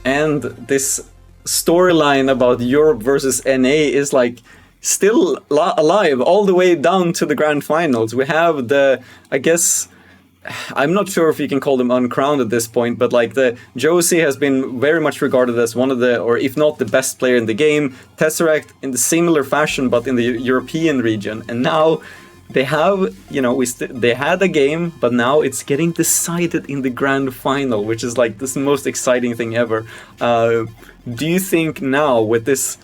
and this storyline about Europe versus NA is like still alive all the way down to the grand finals. We have the, I guess, I'm not sure if you can call them uncrowned at this point, but like the Jjjosie has been very much regarded as one of the, or if not the best player in the game. Tesseract in the similar fashion, but in the European region. And now they have, you know, they had a game, but now it's getting decided in the grand final, which is like this most exciting thing ever. Do you think now with this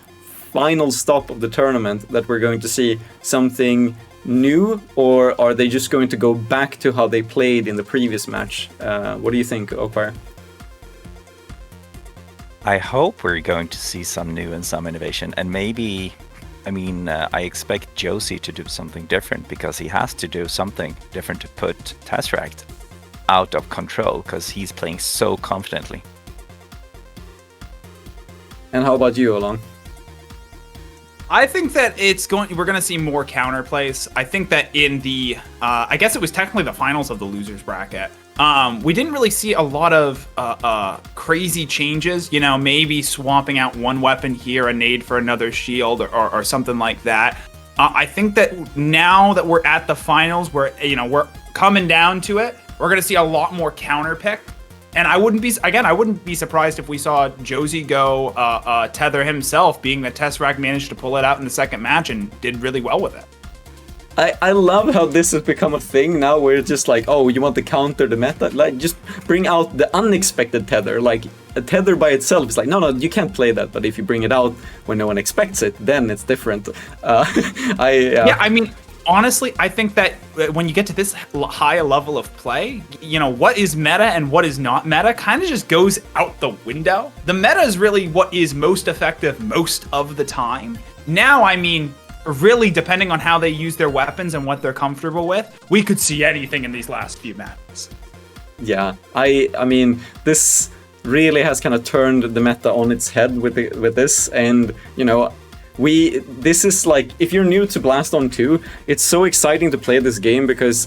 final stop of the tournament that we're going to see something new, or are they just going to go back to how they played in the previous match? What do you think, Oakfire? I hope we're going to see some new and some innovation, and maybe, I mean, I expect Jjjosie to do something different, because he has to do something different to put Tesseract out of control, because he's playing so confidently. And how about you, Oolong? I think that we're going to see more counterplays. I think that in the, I guess it was technically the finals of the losers bracket, we didn't really see a lot of crazy changes, you know, maybe swapping out one weapon here, a nade for another shield, or something like that. I think that now that we're at the finals, we're coming down to it, we're going to see a lot more counter pick. And I wouldn't be surprised if we saw Jjjosie go tether himself, being that Tesseract managed to pull it out in the second match and did really well with it. I love how this has become a thing now, where it's just like, oh, you want to counter the meta? Like, just bring out the unexpected tether. Like, a tether by itself is like, no, you can't play that. But if you bring it out when no one expects it, then it's different. Yeah, I mean, honestly, I think that when you get to this high level of play, you know, what is meta and what is not meta kind of just goes out the window. The meta is really what is most effective most of the time. Now, I mean, really depending on how they use their weapons and what they're comfortable with, we could see anything in these last few matches. Yeah, I mean, this really has kind of turned the meta on its head with this, and, you know, this is like, if you're new to Blaston 2, it's so exciting to play this game, because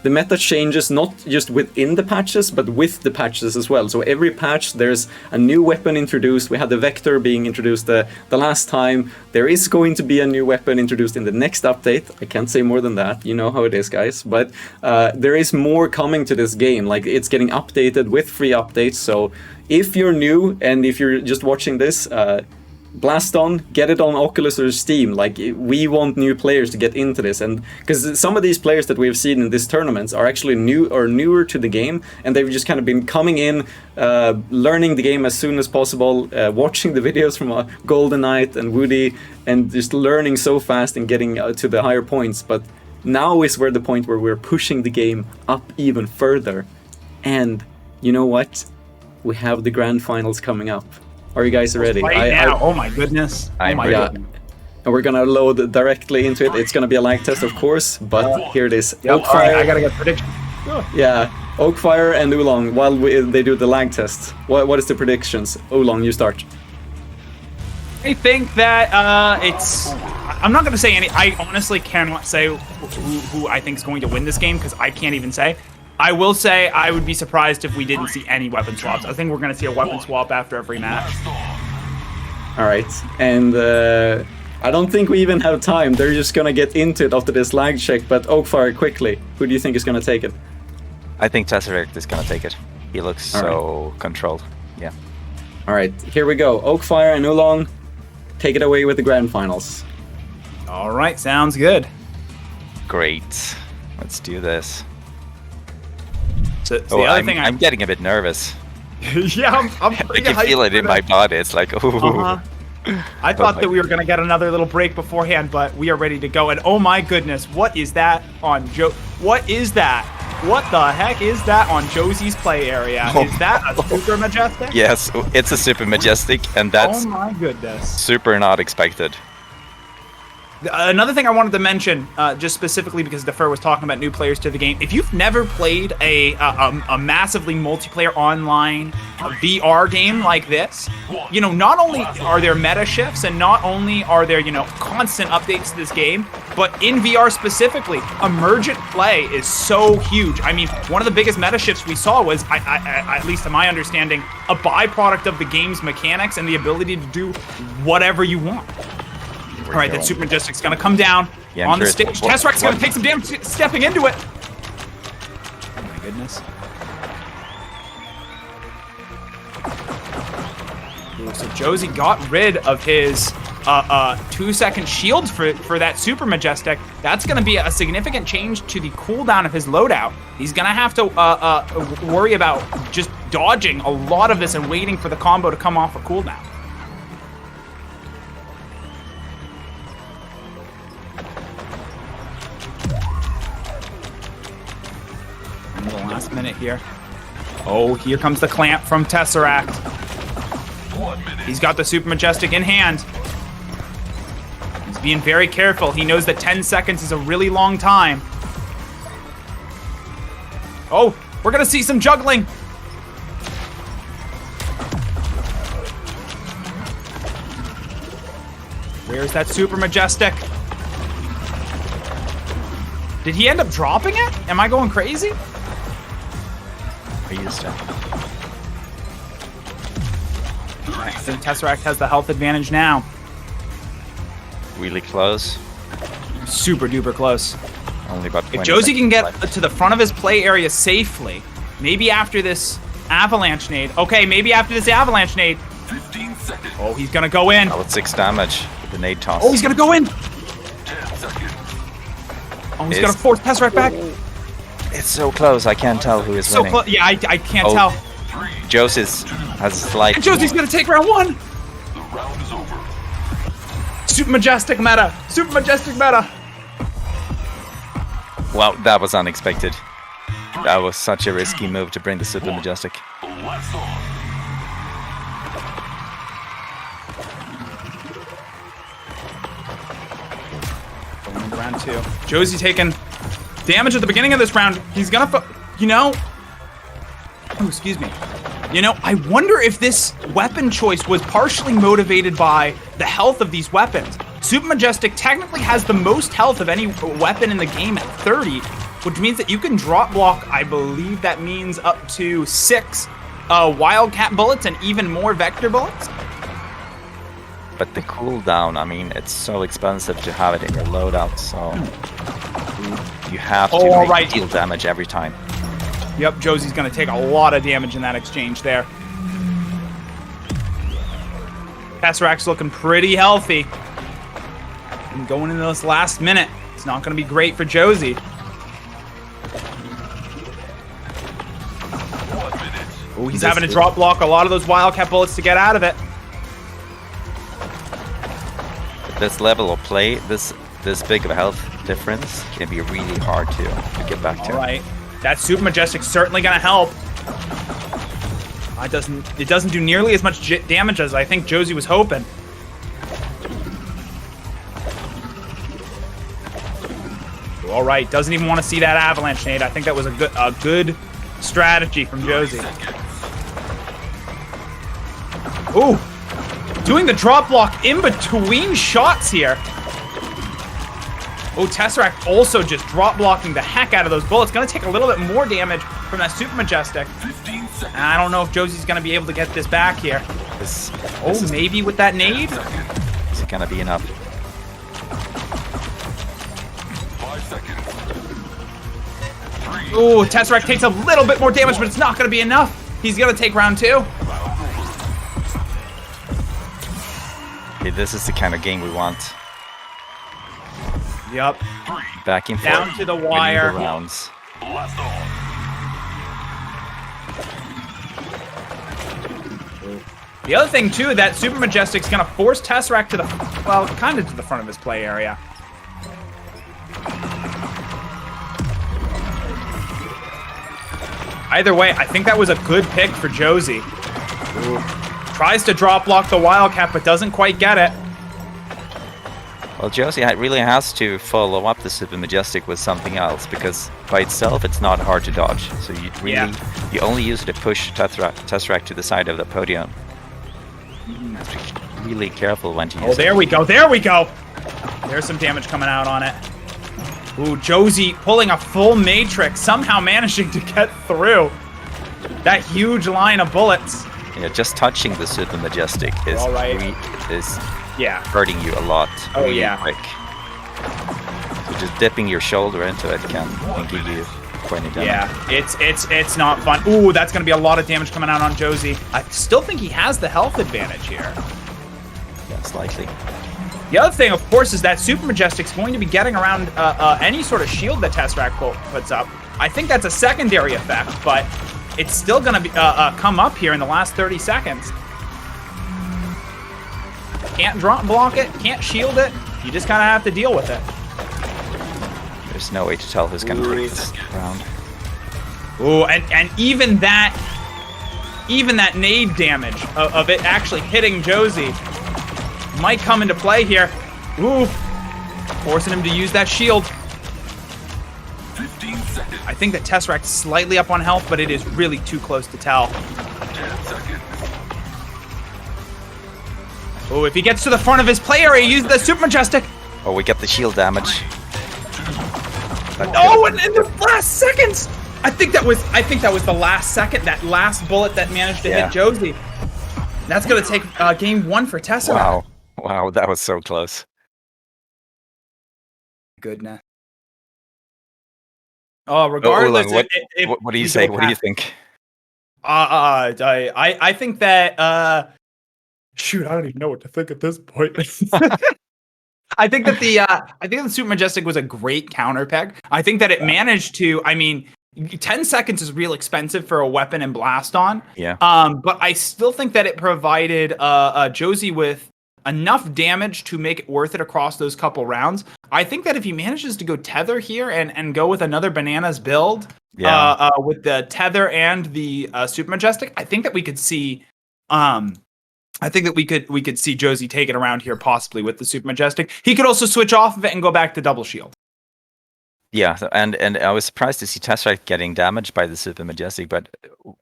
the meta changes not just within the patches, but with the patches as well. So every patch there's a new weapon introduced. We had the Vector being introduced the last time. There is going to be a new weapon introduced in the next update. I can't say more than that. You know how it is, guys. But there is more coming to this game. Like, it's getting updated with free updates. So if you're new and if you're just watching this, Blaston, get it on Oculus or Steam. Like, we want new players to get into this, and because some of these players that we've seen in these tournaments are actually new or newer to the game, and they've just kind of been coming in, learning the game as soon as possible, watching the videos from Golden Knight and Woody, and just learning so fast and getting to the higher points. But now is where the point where we're pushing the game up even further, and you know what? We have the grand finals coming up. Are you guys ready? Oh my goodness. I'm ready. Yeah. And we're gonna load directly into it. It's gonna be a lag test, of course, but here it is. Yep, Oakfire. right, I gotta get prediction. Yeah, Oakfire and Oolong, while they do the lag test. What is the predictions? Oolong, you start. I think that I'm not gonna say any. I honestly cannot say who I think is going to win this game, because I can't even say. I will say I would be surprised if we didn't see any weapon swaps. I think we're going to see a weapon swap after every match. All right, and I don't think we even have time. They're just going to get into it after this lag check, but Oakfire, quickly, who do you think is going to take it? I think Tesseract is going to take it. He looks so controlled. Yeah. All right, here we go. Oakfire and Oolong, take it away with the grand finals. All right, sounds good. Great. Let's do this. So the other thing I'm getting a bit nervous. Yeah, I'm pretty I can feel it in my body. It's like, ooh. I thought that we were going to get another little break beforehand, but we are ready to go. And oh my goodness, what is that on What is that? What the heck is that on Jjosie's play area? Is that a super majestic? Yes, it's a super majestic, and that's oh my goodness, super not expected. Another thing I wanted to mention, just specifically because Defur was talking about new players to the game. If you've never played a massively multiplayer online VR game like this, you know, not only are there meta shifts and not only are there, you know, constant updates to this game, but in VR specifically, emergent play is so huge. I mean, one of the biggest meta shifts we saw was, at least to my understanding, a byproduct of the game's mechanics and the ability to do whatever you want. All right, that Super Majestic's gonna come down on the stage. Tesseract's gonna take some damage stepping into it. Oh my goodness. Ooh, so Jjjosie got rid of his 2-second shield for that Super Majestic. That's gonna be a significant change to the cooldown of his loadout. He's gonna have to worry about just dodging a lot of this and waiting for the combo to come off a cooldown. In the last minute here. Oh, here comes the clamp from Tesseract. He's got the Super Majestic in hand. He's being very careful. He knows that 10 seconds is a really long time. Oh, we're gonna see some juggling. Where's that Super Majestic? Did he end up dropping it? Am I going crazy? Are you still? I think Tesseract has the health advantage now. Really close. Super duper close. Only about 20 If Jjjosie can get left. to the front of his play area safely, maybe after this avalanche nade. Okay, maybe after this avalanche nade. 15 seconds. Oh, he's gonna go in. Oh, it's 6 damage with the nade toss. Oh, he's gonna go in. 10 seconds. Oh, he's gonna force Tesseract back. It's so close. I can't tell who is So winning. close. Yeah, I can't Oh. tell. Jjjosie's has a slight. And Jjjosie's gonna take round one. The round is over. Super Majestic meta. Super Majestic meta. Well, that was unexpected. That was such a risky move to bring the Super Majestic. Blast on. Going into round two. Jjjosie taking damage at the beginning of this round. He's gonna, you know. Oh, excuse me. You know, I wonder if this weapon choice was partially motivated by the health of these weapons. Super Majestic technically has the most health of any weapon in the game at 30, which means that you can drop block, I believe that means up to 6 Wildcat bullets and even more Vector bullets. But the cooldown, I mean, it's so expensive to have it in your loadout, so you have to all make right. deal damage every time. Yep, Jjosie's gonna take a lot of damage in that exchange there. Tesseract's looking pretty healthy. And going into this last minute, it's not gonna be great for Jjjosie. 1 minute. Oh, he's having to drop block a lot of those Wildcat bullets to get out of it. This level of play, this big of a health difference can be really hard to get back to. All right, that Super Majestic's certainly gonna help. It doesn't do nearly as much damage as I think Jjjosie was hoping. All right, doesn't even want to see that avalanche nade. I think that was a good strategy from Jjjosie. Ooh, doing the drop block in between shots here. Oh, Tesseract also just drop blocking the heck out of those bullets. Gonna take a little bit more damage from that Super Majestic. 15 seconds. And I don't know if Jjosie's gonna be able to get this back here. This Oh, maybe with that nade? is it gonna be enough? 5 seconds. Ooh, Tesseract takes a little bit more damage, but it's not gonna be enough. He's gonna take round two. Okay, this is the kind of game we want. Yep. Back and forth. Down to the winning wire. the rounds. Blast on. The other thing too, that Super Majestic's gonna force Tesseract to the, well, kind of to the front of his play area. Either way, I think that was a good pick for Jjjosie. Tries to drop block the Wildcat, but doesn't quite get it. Well, Jjjosie really has to follow up the Super Majestic with something else, because by itself it's not hard to dodge. So you only use it to push Tesseract to the side of the podium. You have to be really careful when to use it. Oh, there we go. There we go. There's some damage coming out on it. Ooh, Jjjosie pulling a full Matrix, somehow managing to get through that huge line of bullets. Yeah, just touching the Super Majestic is hurting you a lot. Oh, really yeah. Quick. So just dipping your shoulder into it can give you quite a damage. Yeah, it's not fun. Ooh, that's going to be a lot of damage coming out on Jjjosie. I still think he has the health advantage here. Yeah, slightly. The other thing, of course, is that Super Majestic's going to be getting around any sort of shield that Tesseract puts up. I think that's a secondary effect, but it's still going to be come up here in the last 30 seconds. Can't block it, can't shield it. You just kind of have to deal with it. There's no way to tell who's going to take this round. Ooh, and even that nade damage of it actually hitting Jjjosie might come into play here. Ooh, forcing him to use that shield. 15 seconds. I think that Tesseract's slightly up on health, but it is really too close to tell. 10 seconds. Oh, if he gets to the front of his play area, use the Super Majestic. Oh, we get the shield damage. Oh, and in the last seconds, I think that was the last second, that last bullet that managed to hit Jjjosie. That's gonna take game 1 for Tesseract. Wow, that was so close. Goodness. Oh, regardless, Oolong, what do you say? What do you think? I think that shoot, I don't even know what to think at this point. I think that the Super Majestic was a great counter pick. I think that it managed to. I mean, 10 seconds is real expensive for a weapon in Blaston. Yeah. But I still think that it provided Jjjosie with enough damage to make it worth it across those couple rounds. I think that if he manages to go tether here and go with another bananas build, with the tether and the Super Majestic, I think that we could see. I think that we could see Jjjosie take it around here, possibly with the Super Majestic. He could also switch off of it and go back to double shield. Yeah, and I was surprised to see Tesseract getting damaged by the Super Majestic, but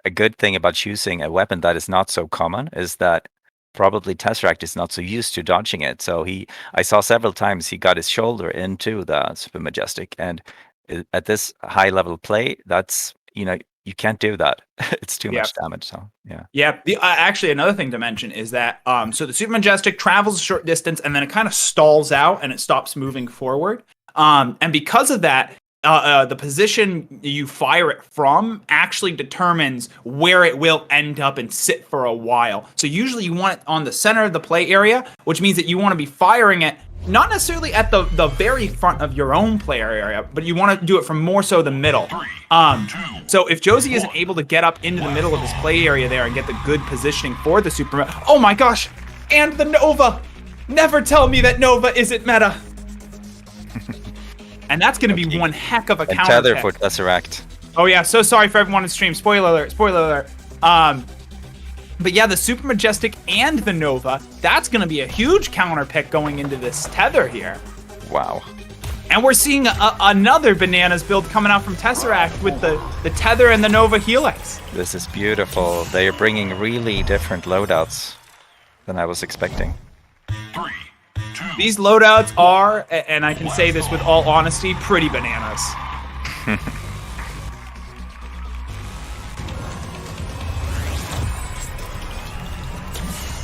a good thing about choosing a weapon that is not so common is that probably Tesseract is not so used to dodging it. So I saw several times he got his shoulder into the Super Majestic, and at this high level play, that's, you can't do that. It's too much damage. So yeah. Yeah. Actually, another thing to mention is that so the Super Majestic travels a short distance and then it kind of stalls out and it stops moving forward. And because of that, the position you fire it from actually determines where it will end up and sit for a while. So usually you want it on the center of the play area, which means that you want to be firing it not necessarily at the very front of your own player area, but you want to do it from more so the middle. So if Jjjosie isn't able to get up into the middle of his play area there and get the good positioning for the Super... Oh my gosh! And the Nova! Never tell me that Nova isn't meta! And that's going to be one heck of a counter tether pick. for Tesseract. Oh yeah, so sorry for everyone on stream. Spoiler alert. But yeah, the Super Majestic and the Nova, that's going to be a huge counter pick going into this tether here. Wow. And we're seeing another bananas build coming out from Tesseract with the tether and the Nova Helix. This is beautiful. They are bringing really different loadouts than I was expecting. 3, 2, These loadouts are, and I can say this with all honesty, pretty bananas.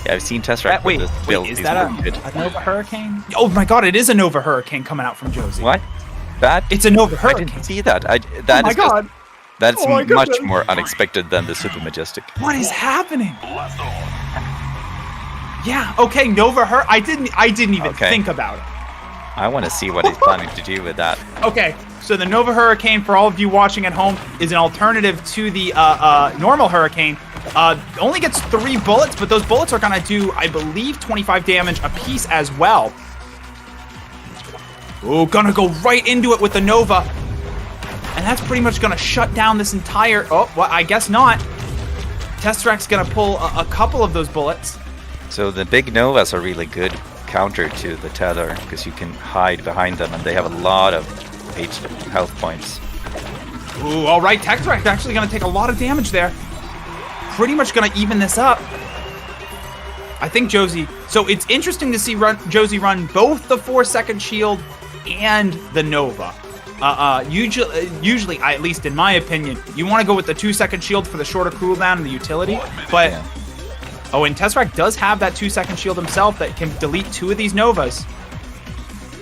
Yeah, I've seen Tesseract with this build. Is He's that really good. a Nova Hurricane? Oh my god, it is a Nova Hurricane coming out from Jjjosie. What? That? It's a Nova I Hurricane. didn't see that. Oh my god. That's Oh my much goodness. more unexpected than the Super Majestic. What is happening? blast on. Yeah, okay, Nova I didn't even Okay. think about it. I want to see what he's planning to do with that. Okay, so the Nova Hurricane, for all of you watching at home, is an alternative to the normal Hurricane. Only gets 3 bullets, but those bullets are going to do, I believe, 25 damage a piece as well. Ooh, gonna go right into it with the Nova. And that's pretty much going to shut down this entire... Oh, well, I guess not. Tesseract's going to pull a couple of those bullets. So the big Novas are really good counter to the tether because you can hide behind them, and they have a lot of health points. Ooh, all right, Tesseract actually going to take a lot of damage there. Pretty much going to even this up. I think Jjjosie... So it's interesting to see Jjjosie run both the 4-second shield and the Nova. Usually, at least in my opinion, you want to go with the 2-second shield for the shorter cooldown and the utility. But... Yeah. Oh, and Tesseract does have that 2-second shield himself that can delete 2 of these Novas.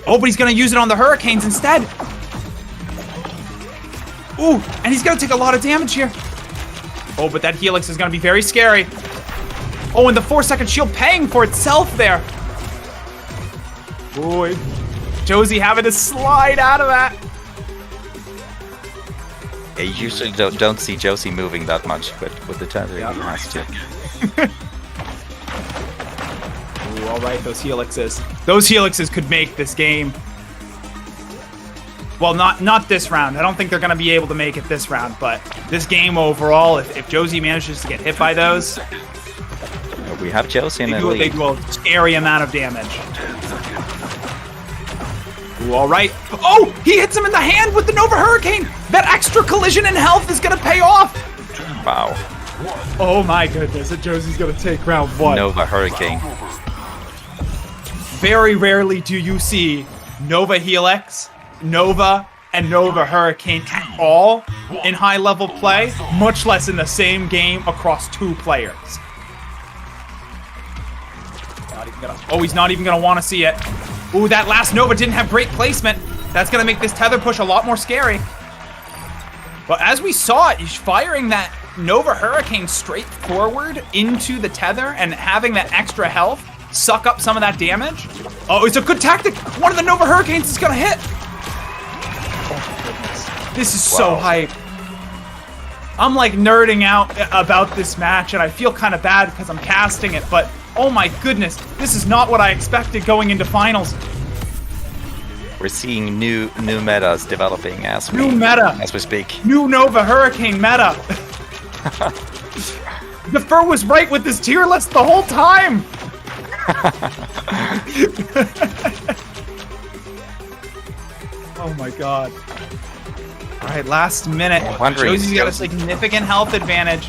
Oh, but he's going to use it on the Hurricanes instead. Ooh, and he's going to take a lot of damage here. Oh, but that Helix is going to be very scary. Oh, and the 4-second shield paying for itself there. Boy, Jjjosie having to slide out of that. Yeah, you usually don't see Jjjosie moving that much, but with the tether, he has to. Ooh, all right, those Helixes. Those Helixes could make this game. Well, not this round. I don't think they're going to be able to make it this round, but this game overall, if Jjjosie manages to get hit by those, We have Jjjosie in the lead. they do a scary amount of damage. Ooh, all right. Oh, he hits him in the hand with the Nova Hurricane. That extra collision and health is going to pay off. Wow. Oh my goodness, Jjjosie's going to take round 1. Nova Hurricane. Very rarely do you see Nova Helix, Nova, and Nova Hurricane at all in high-level play, much less in the same game across 2 players. He's not even gonna want to see it. Ooh, that last Nova didn't have great placement. That's gonna make this tether push a lot more scary. But as we saw it, he's firing that Nova Hurricane straight forward into the tether and having that extra health suck up some of that damage. Oh, it's a good tactic. One of the Nova Hurricanes is gonna hit. Oh my goodness. This is so hype. I'm like nerding out about this match and I feel kind of bad because I'm casting it, but oh my goodness, this is not what I expected going into finals. We're seeing new metas developing as we speak. New Nova Hurricane meta. Defur was right with this tier list the whole time. Oh my god. Alright, last minute. Jjjosie's got a significant health advantage.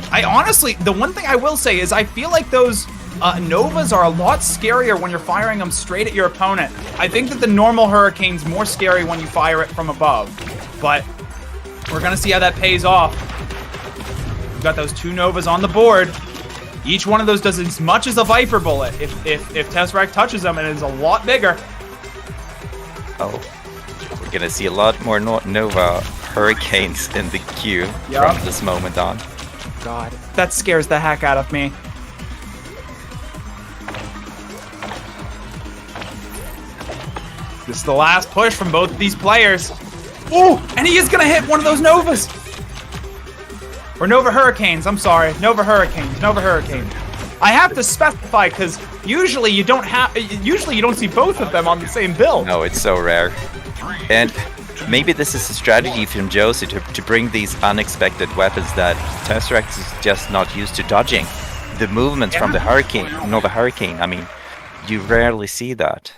I honestly, the one thing I will say is I feel like those Novas are a lot scarier when you're firing them straight at your opponent. I think that the normal Hurricane's more scary when you fire it from above. But we're gonna see how that pays off. We've got those 2 Novas on the board. Each one of those does as much as a Viper bullet. If Tesseract touches them, it is a lot bigger. Oh, we're gonna see a lot more Nova Hurricanes in the queue from this moment on. God, that scares the heck out of me. This is the last push from both of these players. Ooh, and he is gonna hit one of those Novas. Or Nova Hurricanes, I'm sorry. Nova Hurricanes. I have to specify because usually you don't see both of them on the same build. No, it's so rare. And maybe this is a strategy from Jjjosie to bring these unexpected weapons that Tesseract is just not used to dodging. The movements from the Nova Hurricane, I mean, you rarely see that.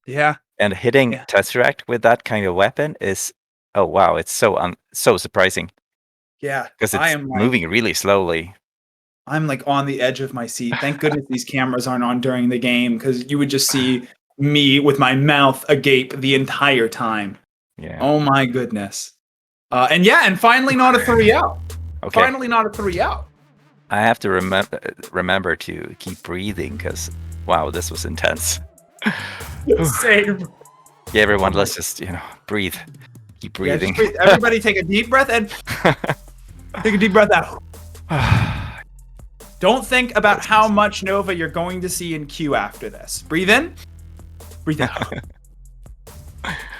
Yeah. And hitting Tesseract with that kind of weapon is, oh wow, it's so surprising. Yeah. Because it's moving really slowly. I'm like on the edge of my seat. Thank goodness these cameras aren't on during the game because you would just see me with my mouth agape the entire time. Yeah. Oh my goodness. And finally not a 3-out. Okay. Finally not a 3-out. I have to remember to keep breathing because, wow, this was intense. Same. Yeah, everyone, let's just, breathe. Keep breathing. Yeah, breathe. Everybody take a deep breath and take a deep breath out. Don't think about how much Nova you're going to see in queue after this. Breathe in. Breathe out.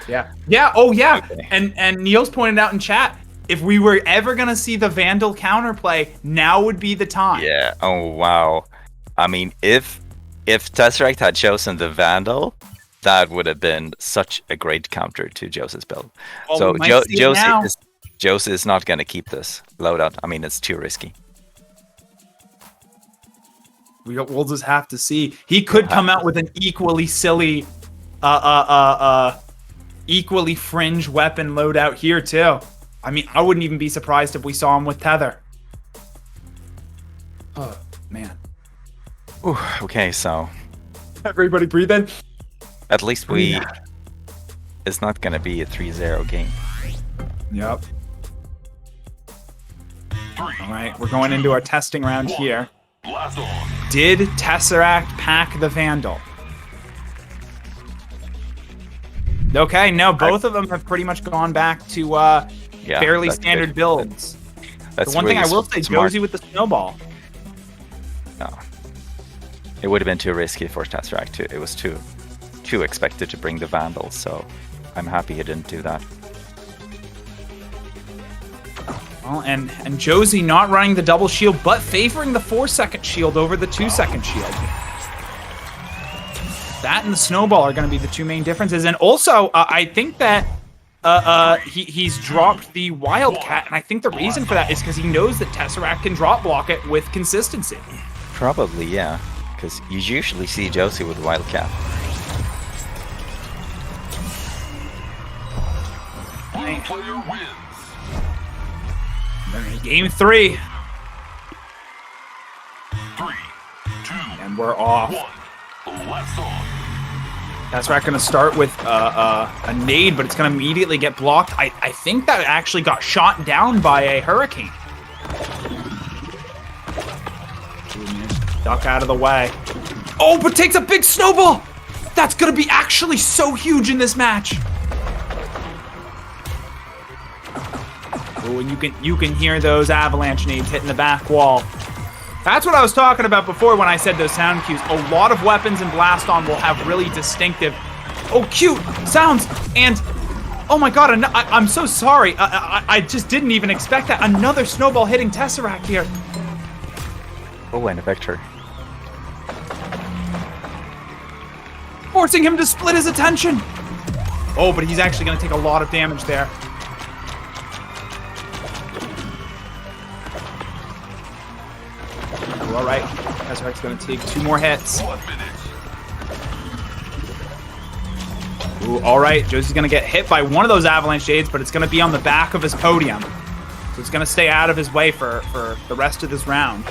Yeah. Oh, yeah. Okay. And Niels pointed out in chat, if we were ever going to see the Vandal counterplay, now would be the time. Yeah. Oh, wow. I mean, if Tesseract had chosen the Vandal, that would have been such a great counter to Jjosie's build. Well, so Jjjosie is not going to keep this loadout. I mean, it's too risky. We'll just have to see. He could come out with an equally silly, equally fringe weapon loadout here too. I mean, I wouldn't even be surprised if we saw him with tether. Oh man. Ooh, okay, so Everybody breathe in. at least it's not gonna be a 3-0 game. Yep. All right, we're going into our testing round here. Blast on. Did Tesseract pack the Vandal? Okay, no, both of them have pretty much gone back to Yeah, fairly that's standard good. builds. That's The one thing I really will say, smart. Jjjosie with the snowball. No. It would have been too risky for Tesseract too. It was too expected to bring the Vandal, so I'm happy he didn't do that. Well, and Jjjosie not running the double shield, but favoring the 4-second shield over the 2-second shield. That and the snowball are going to be the two main differences. And also, I think that he's dropped the Wildcat, and I think the reason for that is because he knows that Tesseract can drop block it with consistency. Probably, yeah, because you usually see Jjjosie with Wildcat. Blue player wins. Game 3, 3, 2, and we're off. 1. Blast on. Tesseract going to start with a nade, but it's going to immediately get blocked. I think that actually got shot down by a hurricane. Duck out of the way. Oh, but takes a big snowball! That's going to be actually so huge in this match. Oh, and you can hear those avalanche nades hitting the back wall. That's what I was talking about before when I said those sound cues. A lot of weapons in Blaston will have really distinctive, oh, cute sounds. And, oh my god, I'm so sorry. I just didn't even expect that. Another snowball hitting Tesseract here. Oh, and a Vector. Forcing him to split his attention. Oh, but he's actually going to take a lot of damage there. All right, Tesseract's going to take 2 more hits. 1 minute. Ooh, all right, Jjosie's going to get hit by one of those avalanche shades, but it's going to be on the back of his podium. So it's going to stay out of his way for the rest of this round.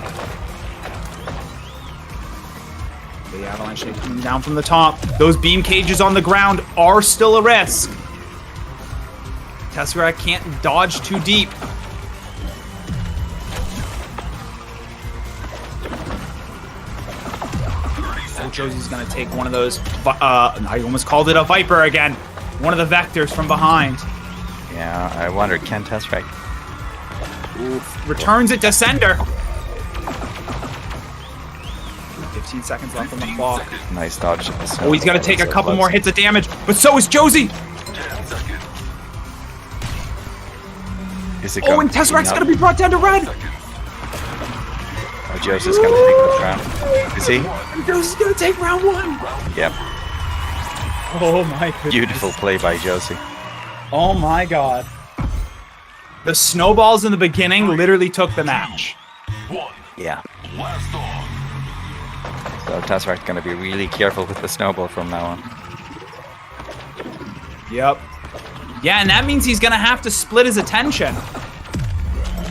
The avalanche shade coming down from the top. Those beam cages on the ground are still a risk. Tesseract can't dodge too deep. Jjosie's going to take one of those, I almost called it a Viper again, one of the vectors from behind. Yeah, I wonder, can Tesseract... Oof. Returns it to sender. 15 seconds left on the clock. Nice dodge. Oh, he's going to take a couple more hits of damage, but so is Jjjosie. 10 seconds. Is it Oh, and Tesseract's going to be brought down to red. Oh, Jjose's gonna take this round. Is he? Jjosie's going to take round 1. Yep. Oh my goodness. Beautiful play by Jjjosie. Oh my god. The snowballs in the beginning literally took the match. 1. Yeah. Blast on. So Tesseract's gonna be really careful with the snowball from now on. Yep. Yeah, and that means he's going to have to split his attention.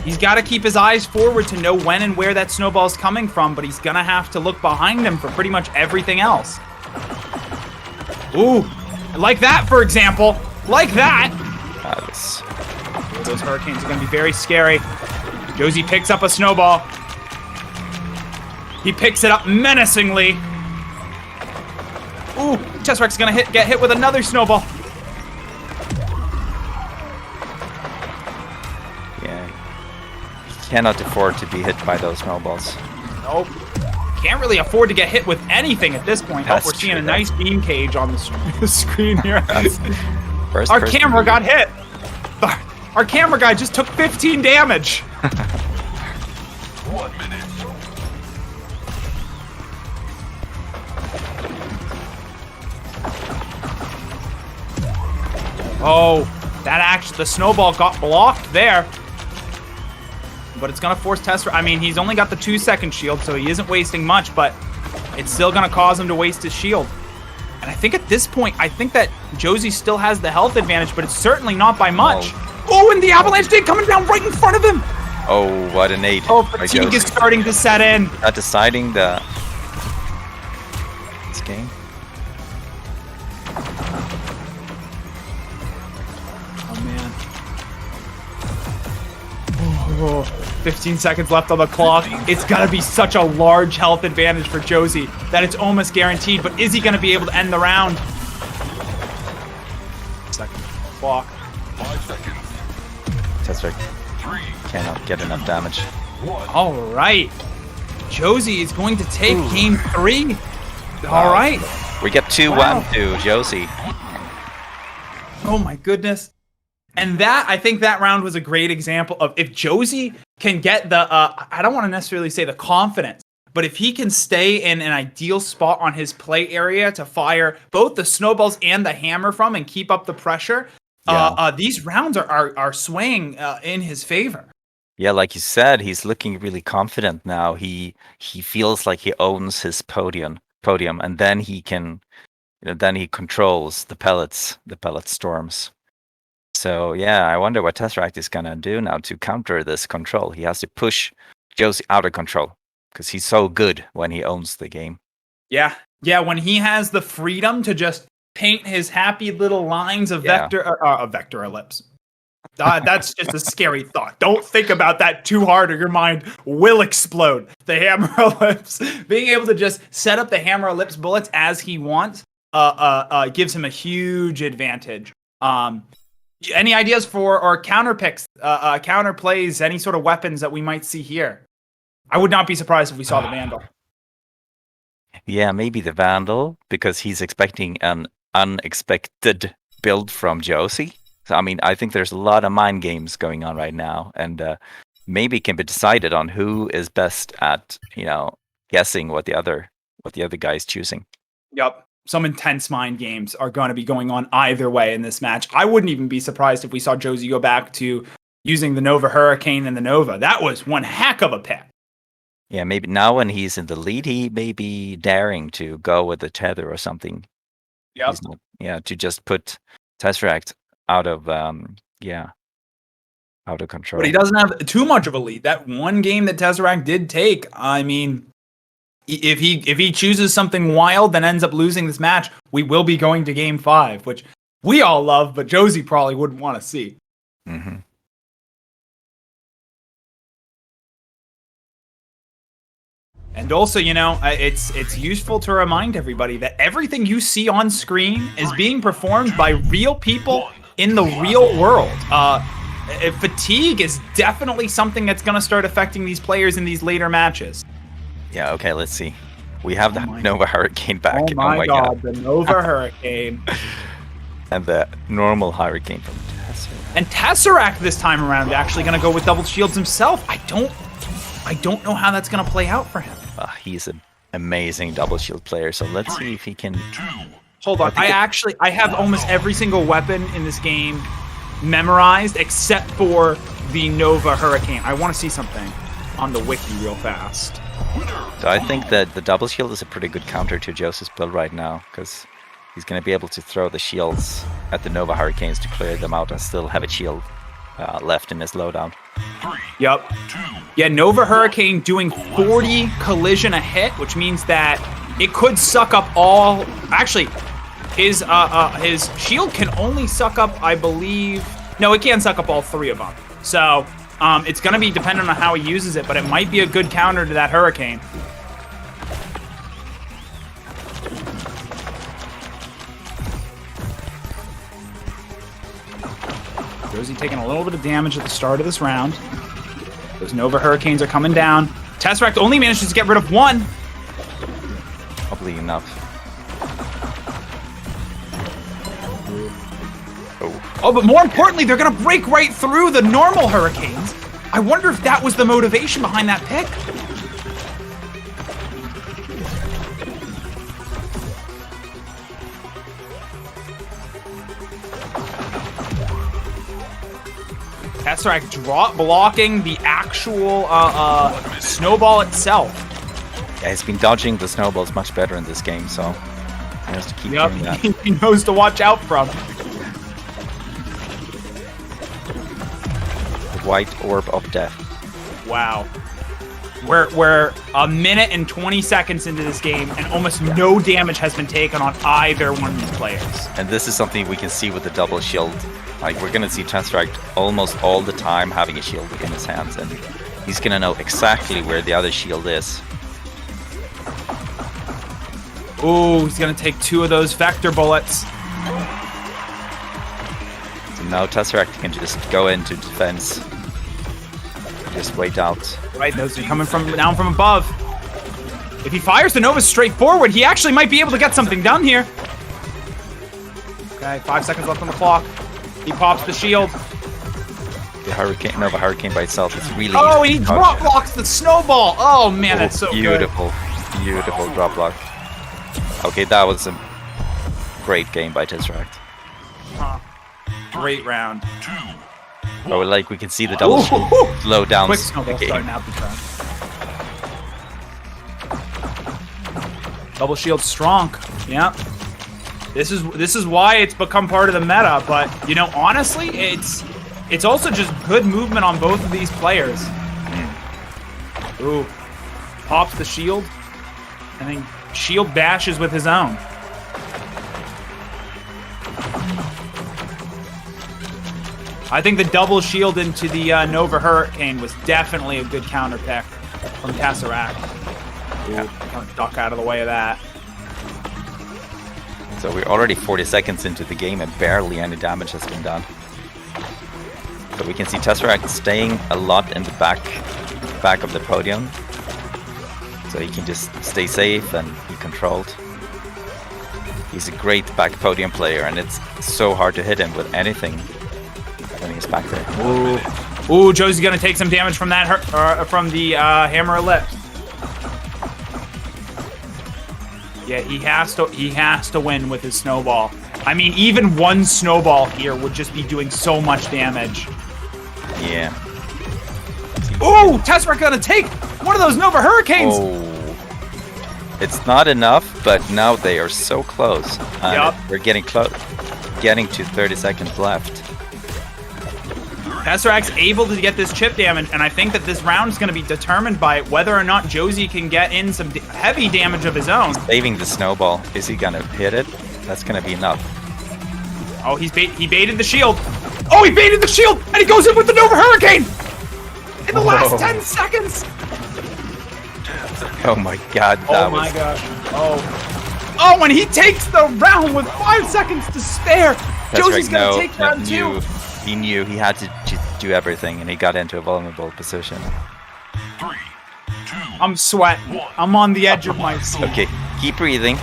He's got to keep his eyes forward to know when and where that snowball's coming from, but he's going to have to look behind him for pretty much everything else. Ooh, like that, for example. Like that. Those hurricanes are going to be very scary. Jjjosie picks up a snowball. He picks it up menacingly. Ooh, Tesseract's going to get hit with another snowball. Cannot afford to be hit by those snowballs. Nope. Can't really afford to get hit with anything at this point. Oh, That's we're seeing true, a nice beam cage on the screen here. First Our person camera to- got hit. Our camera guy just took 15 damage. 1 minute. Oh, the snowball got blocked there. but it's going to force Tesseract. I mean, he's only got the 2-second shield, so he isn't wasting much, but it's still going to cause him to waste his shield. And I think at this point, I think that Jjjosie still has the health advantage, but it's certainly not by much. Oh, and the avalanche nade coming down right in front of him. Oh, what a nade. Oh, fatigue is starting to set in. Not deciding this game. Oh, man. Oh, 15 seconds left on the clock. It's got to be such a large health advantage for Jjjosie that it's almost guaranteed, but is he going to be able to end the round? Second clock. 5 seconds. Tesseract 3, cannot get enough damage. 1. All right. Jjjosie is going to take game 3. All right. We get 2-1 to Jjjosie. Oh my goodness. And that, I think that round was a great example of if Jjjosie can get the, I don't want to necessarily say the confidence, but if he can stay in an ideal spot on his play area to fire both the snowballs and the hammer from and keep up the pressure, these rounds are swaying in his favor. Yeah, like you said, he's looking really confident now. He feels like he owns his podium, and then he can, then he controls the pellet storms. So yeah, I wonder what Tesseract is gonna do now to counter this control. He has to push Jjjosie out of control because he's so good when he owns the game. Yeah, when he has the freedom to just paint his happy little lines of vector ellipse. That's just a scary thought. Don't think about that too hard or your mind will explode. The hammer ellipse, being able to just set up the hammer ellipse bullets as he wants, gives him a huge advantage. Any ideas for or counter picks, counter plays, any sort of weapons that we might see here? I would not be surprised if we saw the Vandal. Yeah, maybe the Vandal, because he's expecting an unexpected build from Jjjosie. So, I mean, I think there's a lot of mind games going on right now, and maybe it can be decided on who is best at, guessing what the other guy's choosing. Yep. Some intense mind games are going to be going on either way in this match. I wouldn't even be surprised if we saw Jjjosie go back to using the Nova Hurricane and the Nova. That was one heck of a pick. Yeah, maybe now when he's in the lead, he may be daring to go with the tether or something. Yep. To just put Tesseract out of control. But he doesn't have too much of a lead. That one game that Tesseract did take, I mean, if he chooses something wild then ends up losing this match, we will be going to game 5, which we all love, but Jjjosie probably wouldn't want to see. Mm-hmm. And also, it's useful to remind everybody that everything you see on screen is being performed by real people in the real world. Fatigue is definitely something that's going to start affecting these players in these later matches. Yeah, okay, let's see. We have the Nova Hurricane back. Oh my god, the Nova Hurricane. And the normal Hurricane from Tesseract. And Tesseract this time around actually going to go with double shields himself. I don't know how that's going to play out for him. He's an amazing double shield player, so let's see if he can... Hold on, I have almost every single weapon in this game memorized except for the Nova Hurricane. I want to see something on the wiki real fast. So I think that the double shield is a pretty good counter to Jjjosie's build right now, because he's going to be able to throw the shields at the Nova Hurricanes to clear them out and still have a shield left in his loadout. Yep. Yeah, Nova Hurricane doing 40 collision a hit, which means that it could suck up all... Actually, his shield can only suck up, I believe... No, it can't suck up all 3 of them. So... it's going to be dependent on how he uses it, but it might be a good counter to that Hurricane. Jjjosie taking a little bit of damage at the start of this round. Those Nova Hurricanes are coming down. Tesseract only manages to get rid of 1. Probably enough. Oh, but more importantly, they're going to break right through the normal Hurricanes. I wonder if that was the motivation behind that pick. Tesseract drop blocking the actual snowball itself. Yeah, he's been dodging the snowballs much better in this game, so he has to keep doing that. He knows to watch out from. The white orb of death. Wow. We're a minute and 20 seconds into this game, and almost no damage has been taken on either one of these players. And this is something we can see with the double shield. Like, we're gonna see Tesseract almost all the time having a shield in his hands, and he's gonna know exactly where the other shield is. Ooh, he's gonna take 2 of those vector bullets. So now Tesseract can just go into defense. Just wait out. Right, those are coming from down from above. If he fires the Nova straight forward, he actually might be able to get something done here. Okay, 5 seconds left on the clock. He pops the shield. The Hurricane, Nova Hurricane by itself is really Oh, easy he to drop dodge. blocks the snowball. Oh man, that's so beautiful, beautiful drop block. Okay, that was a great game by Tesseract. good. Great round. Oh, like we can see the double shield slow down Quick the snowball game. starting out the turn. Double shield strong. Yeah. This is why it's become part of the meta, but you know, honestly, it's also just good movement on both of these players. Ooh. Pops the shield, and then shield bashes with his own. I think the double shield into the Nova Hurricane was definitely a good counter pick from Tesseract. Yeah. Duck out of the way of that. So we're already 40 seconds into the game and barely any damage has been done. So we can see Tesseract staying a lot in the back of the podium. So he can just stay safe and be controlled. He's a great back podium player, and it's so hard to hit him with anything when he's back there. Ooh, Jjosie's gonna take some damage from that from the Hammer of Lips. Yeah, he has to win with his snowball. I mean, even one snowball here would just be doing so much damage. Yeah. Ooh, Tesseract gonna take one of those Nova Hurricanes. Oh. It's not enough, but now they are so close. Yup. They're getting close, getting to 30 seconds left. Tesseract's able to get this chip damage, and I think that this round is going to be determined by whether or not Jjjosie can get in some heavy damage of his own. Saving the snowball. Is he gonna hit it? That's gonna be enough. Oh, he baited the shield. Oh, he baited the shield, and he goes in with the Nova Hurricane in the last 10 seconds. Oh my god, that was... gosh. Oh, and he takes the round with 5 seconds to spare. Jjosie's going to take round 2. He knew he had to do everything, and he got into a vulnerable position. 3, 2, I'm sweating. I'm on the edge of my seat. Okay, keep breathing.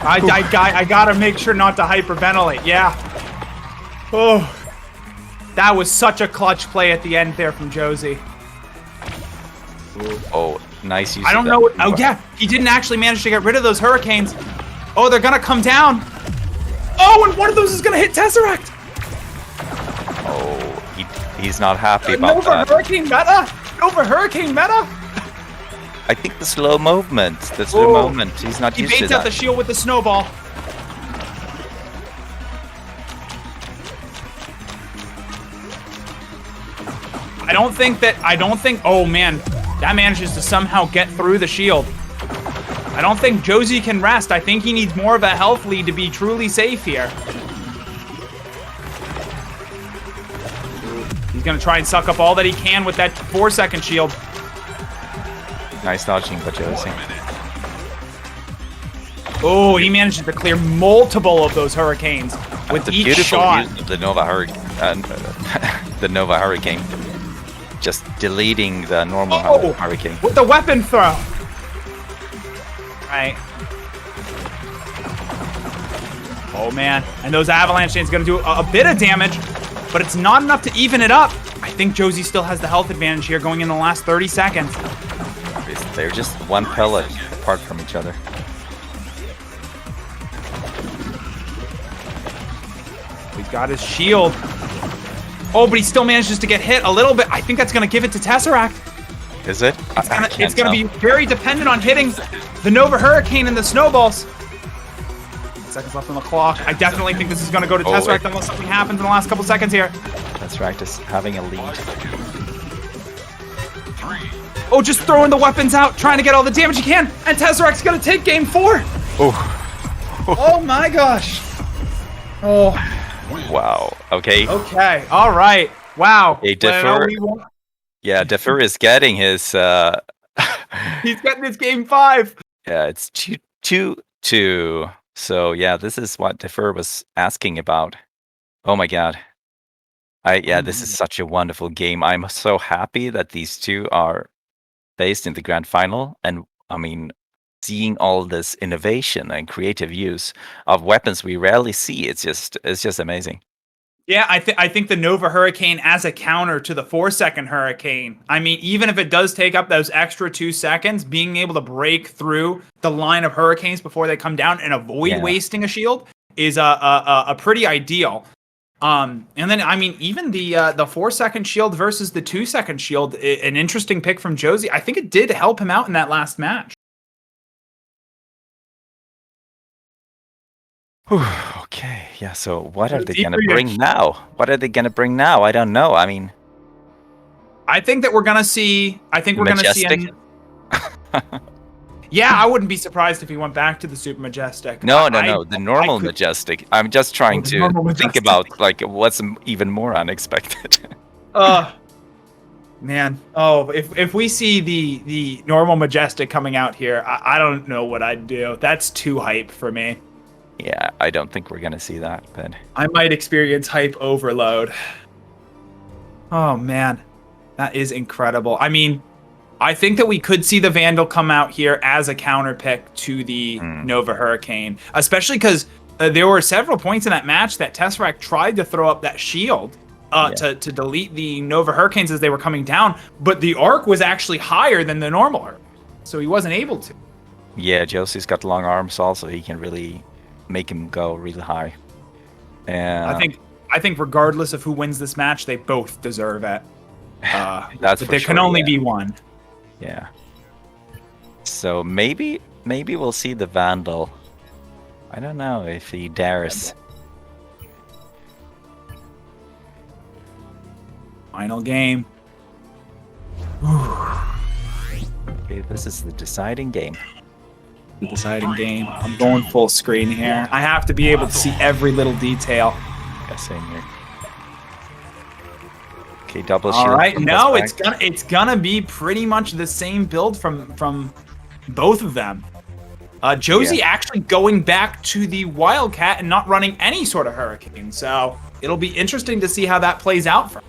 I gotta make sure not to hyperventilate. Yeah. Oh, that was such a clutch play at the end there from Jjjosie. Oh, nice use. I don't know. Oh yeah, he didn't actually manage to get rid of those hurricanes. Oh, they're gonna come down. Oh, and one of those is gonna hit Tesseract. Oh, he's not happy about that. Hurricane meta. Nova Hurricane meta. I think the slow movement. The slow movement. He's not He used to baits out that. the shield with the snowball. I don't think. Oh man, that manages to somehow get through the shield. I don't think Jjjosie can rest. I think he needs more of a health lead to be truly safe here. He's gonna try and suck up all that he can with that 4-second shield. Nice dodging by Jjjosie. Oh, he manages to clear multiple of those hurricanes with The each beautiful shot. use of the Nova Hurricane. The Nova Hurricane. Just deleting the normal Hurricane. With the weapon throw. Right. Oh man, and those avalanche chains gonna do a bit of damage, but it's not enough to even it up. I think Jjjosie still has the health advantage here going in the last 30 seconds. They're just one pellet apart from each other. He's got his shield. Oh, but he still manages to get hit a little bit. I think that's going to give it to Tesseract. Is it? It's going to be very dependent on hitting the Nova Hurricane and the snowballs. 10 seconds left on the clock. I definitely think this is going to go to Tesseract unless something happens in the last couple seconds here. Tesseract is having a lead. Oh, just throwing the weapons out, trying to get all the damage he can, and Tesseract's going to take game 4. Oh. Oh my gosh. Oh. Wow. Okay. Okay. All right. Wow. Hey, Defur. Yeah, Defur is getting his. He's getting his game 5. Yeah, it's 2-2. So yeah, this is what Defur was asking about. Oh my god. This is such a wonderful game. I'm so happy that these two are faced in the grand final, and I mean, seeing all this innovation and creative use of weapons we rarely see, it's just amazing. Yeah, I think the Nova Hurricane as a counter to the 4-second Hurricane. I mean, even if it does take up those extra 2 seconds, being able to break through the line of Hurricanes before they come down and avoid wasting a shield is a pretty ideal. And then, I mean, even the 4-second shield versus the 2-second shield, an interesting pick from Jjjosie. I think it did help him out in that last match. Okay, yeah, so what are they going to bring now? What are they going to bring now? I don't know. I mean, I think that we're going to see... Yeah, I wouldn't be surprised if he went back to the Super Majestic. No, the normal Majestic. I'm just trying to think about like what's even more unexpected. Man. Oh, if we see the normal Majestic coming out here, I don't know what I'd do. That's too hype for me. Yeah, I don't think we're gonna see that, but I might experience hype overload. Oh man, that is incredible. I mean, I think that we could see the Vandal come out here as a counter pick to the Nova Hurricane, especially because there were several points in that match that Tesseract tried to throw up that shield to delete the Nova Hurricanes as they were coming down, but the arc was actually higher than the normal arc, so he wasn't able to. Yeah, Jjosie's got long arms also. He can really make him go really high. And I think regardless of who wins this match, they both deserve it. That's but there can only be one. Yeah. So maybe we'll see the Vandal. I don't know if he dares. Final game. Okay, this is the deciding game. The deciding game. I'm going full screen here. I have to be able to see every little detail. Yeah, same here. Okay, double shield. All right, no, it's gonna be pretty much the same build from both of them. Jjjosie actually going back to the Wildcat and not running any sort of Hurricane, so it'll be interesting to see how that plays out for him.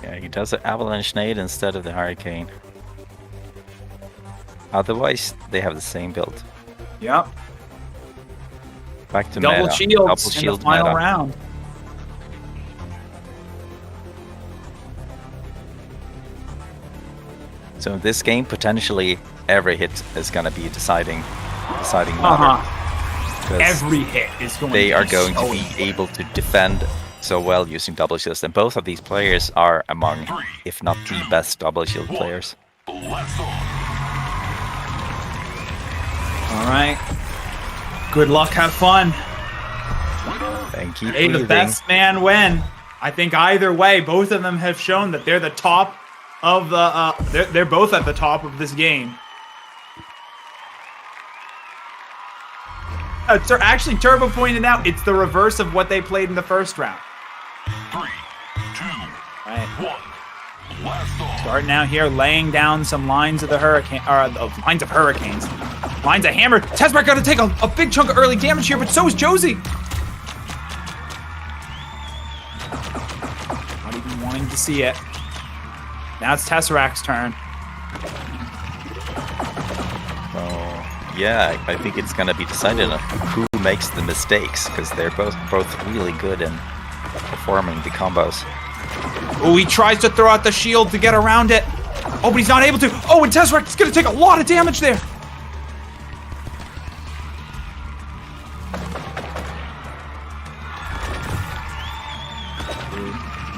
Yeah, he does an Avalanche Nade instead of the Hurricane. Otherwise, they have the same build. Yep. Back to double meta. shields Double shield in the final meta. round. So in this game, potentially every hit is going to be deciding matter. Every hit is going. They are going to be able to defend so well using double shields, and both of these players are among, if not the best double shield players. All right. Good luck. Have fun. Thank you. May the best man win. I think either way, both of them have shown that they're the top of the. They're both at the top of this game. Actually, Turbo pointed out it's the reverse of what they played in the first round. 3, 2, Right. 1. Blast off. Starting out here, laying down some lines of the hurricane, or lines of hurricanes, lines of hammer. Tesseract got to take a big chunk of early damage here, but so is Jjjosie. Not even wanting to see it. Now it's Tesseract's turn. Yeah, I think it's gonna be decided on who makes the mistakes, because they're both really good in performing the combos. Oh, he tries to throw out the shield to get around it. Oh, but he's not able to. Oh, and Tesseract is gonna take a lot of damage there.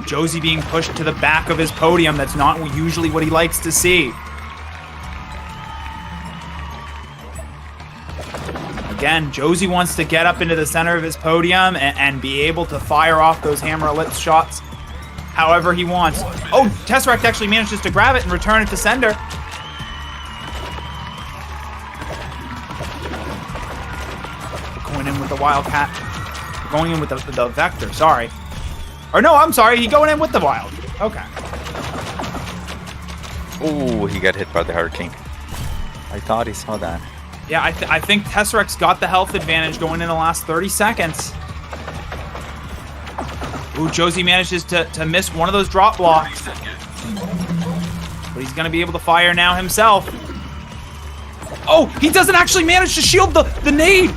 Jjjosie being pushed to the back of his podium. That's not usually what he likes to see. Again, Jjjosie wants to get up into the center of his podium and be able to fire off those hammer ellipse shots however he wants. Oh, Tesseract actually manages to grab it and return it to sender. Going in with the Wildcat. Going in with the Vector, sorry. Or no, I'm sorry, he's going in with the Wild. Okay. Oh, he got hit by the Hurricane. I thought he saw that. Yeah, I think Tesseract's got the health advantage going in the last 30 seconds. Ooh, Jjjosie manages to miss one of those drop blocks. But he's going to be able to fire now himself. Oh, he doesn't actually manage to shield the nade.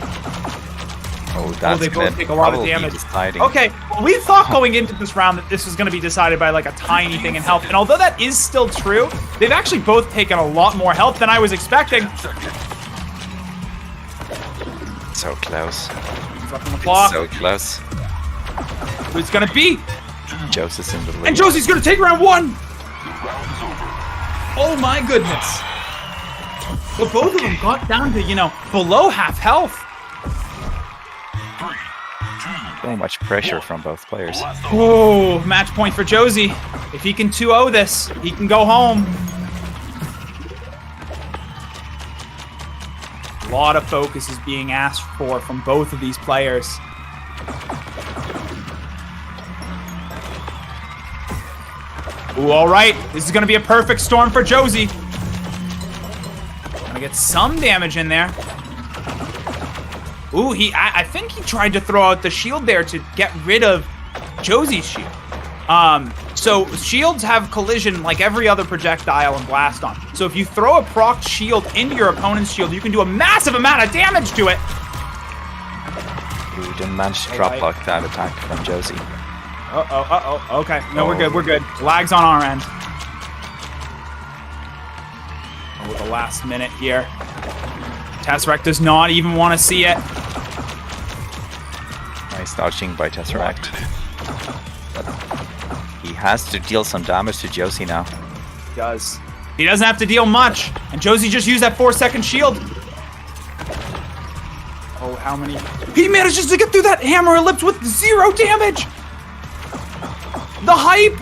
Oh, that's they both take a lot of damage. Okay, well, we thought going into this round that this was going to be decided by like a tiny thing in health. And although that is still true, they've actually both taken a lot more health than I was expecting. So close. He's up on the clock. So close. Who's going to be? Jjosie's in the lead. And Jjosie's going to take round 1. Oh my goodness. But both of them got down to, below half health. So much pressure from both players. Oh, match point for Jjjosie. If he can 2-0 this, he can go home. A lot of focus is being asked for from both of these players. Ooh, all right. This is going to be a perfect storm for Jjjosie. Gonna get some damage in there. Ooh, I think he tried to throw out the shield there to get rid of Jjosie's shield. So shields have collision like every other projectile in Blaston. So if you throw a proc shield into your opponent's shield, you can do a massive amount of damage to it. Ooh, didn't manage to drop block that attack from Jjjosie. Okay. No, we're good. Lags on our end. Oh, the last minute here. Tesseract does not even want to see it. Nice dodging by Tesseract. He has to deal some damage to Jjjosie now. He does. He doesn't have to deal much. And Jjjosie just used that 4-second shield. Oh, how many? He manages to get through that hammer ellipse with 0 damage. The hype.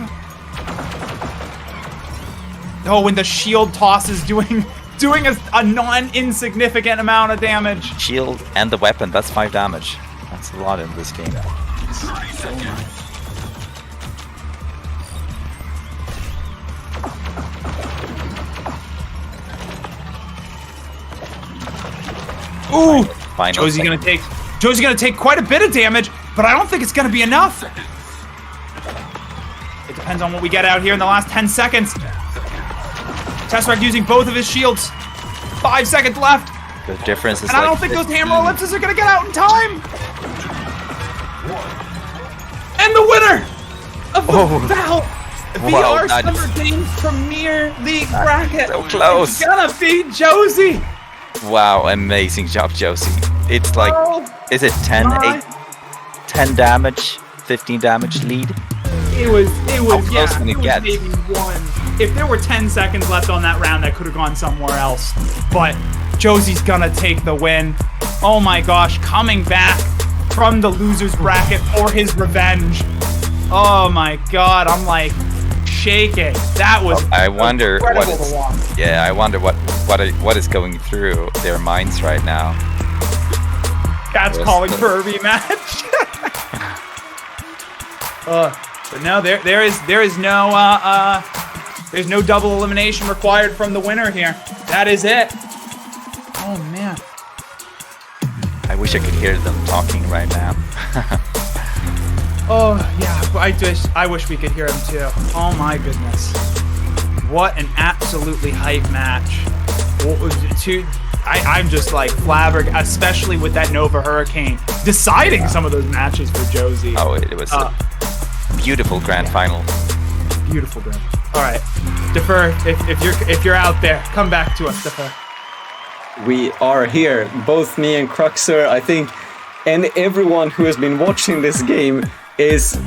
Oh, when the shield toss is doing a non-insignificant amount of damage. Shield and the weapon, that's 5 damage. That's a lot in this game. Ooh! Final Jjosie's gonna take quite a bit of damage, but I don't think it's gonna be enough. It depends on what we get out here in the last 10 seconds. Tesseract using both of his shields. 5 seconds left. The difference is and I don't think those hammer ellipses are gonna get out in time. And the winner of the VR Summer Games Premier League bracket so close. is gonna be Jjjosie. Wow, amazing job, Jjjosie. It's like, is it 10 damage, 15 damage lead? It was yeah, maybe 1. If there were 10 seconds left on that round, that could have gone somewhere else. But Jjosie's gonna take the win. Oh my gosh, coming back from the losers bracket for his revenge. Oh my god, I'm like shaking. That was I wonder incredible to watch. Yeah, I wonder what is going through their minds right now. Cat's calling for a rematch. But no, there's no double elimination required from the winner here. That is it. Oh man. I wish I could hear them talking right now. Oh yeah, I wish we could hear him too. Oh my goodness. What an absolutely hype match. I'm just like flabbergasted, especially with that Nova Hurricane deciding some of those matches for Jjjosie. Oh, it was a beautiful grand final. Beautiful grand. All right, Defur, if you're out there, come back to us, Defur. We are here, both me and Cruxer, I think, and everyone who has been watching this game is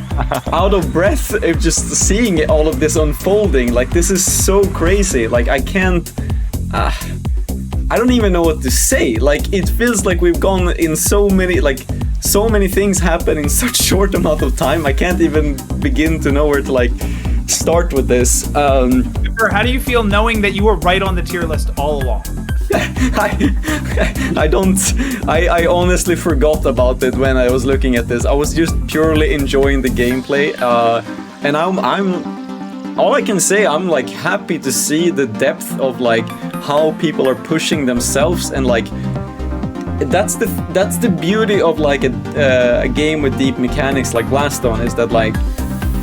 out of breath of just seeing all of this unfolding. Like, this is so crazy. Like, I can't... I don't even know what to say. Like, it feels like we've gone in so many things happen in such short amount of time. I can't even begin to know where to, like, start with this. How do you feel knowing that you were right on the tier list all along? I honestly forgot about it when I was looking at this. I was just purely enjoying the gameplay, and I'm all I can say, I'm like happy to see the depth of like how people are pushing themselves, and like that's the beauty of like a game with deep mechanics like Blaston, is that, like,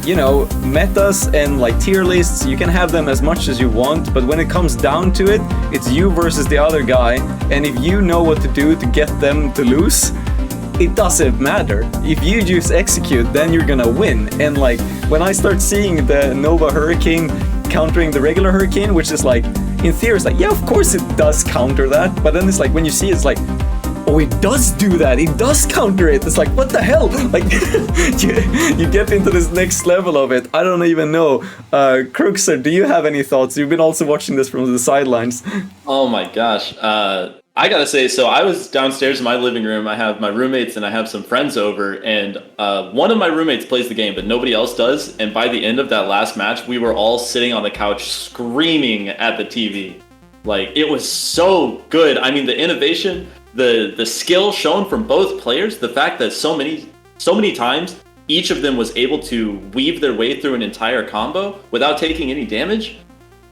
you know, metas and like tier lists, you can have them as much as you want, but when it comes down to it, it's you versus the other guy, and if you know what to do to get them to lose, it doesn't matter. If you just execute, then you're gonna win. And like, when I start seeing the Nova Hurricane countering the regular Hurricane, which is like, in theory, it's like, yeah, of course it does counter that, but then it's like, when you see it, it's like, oh, it does do that. It does counter it. It's like, what the hell? Like, you get into this next level of it. I don't even know. Cruxer, do you have any thoughts? You've been also watching this from the sidelines. Oh my gosh. I gotta say, so I was downstairs in my living room. I have my roommates and I have some friends over, and one of my roommates plays the game, but nobody else does. And by the end of that last match, we were all sitting on the couch screaming at the TV. Like, it was so good. I mean, the innovation, the skill shown from both players, the fact that so many times each of them was able to weave their way through an entire combo without taking any damage,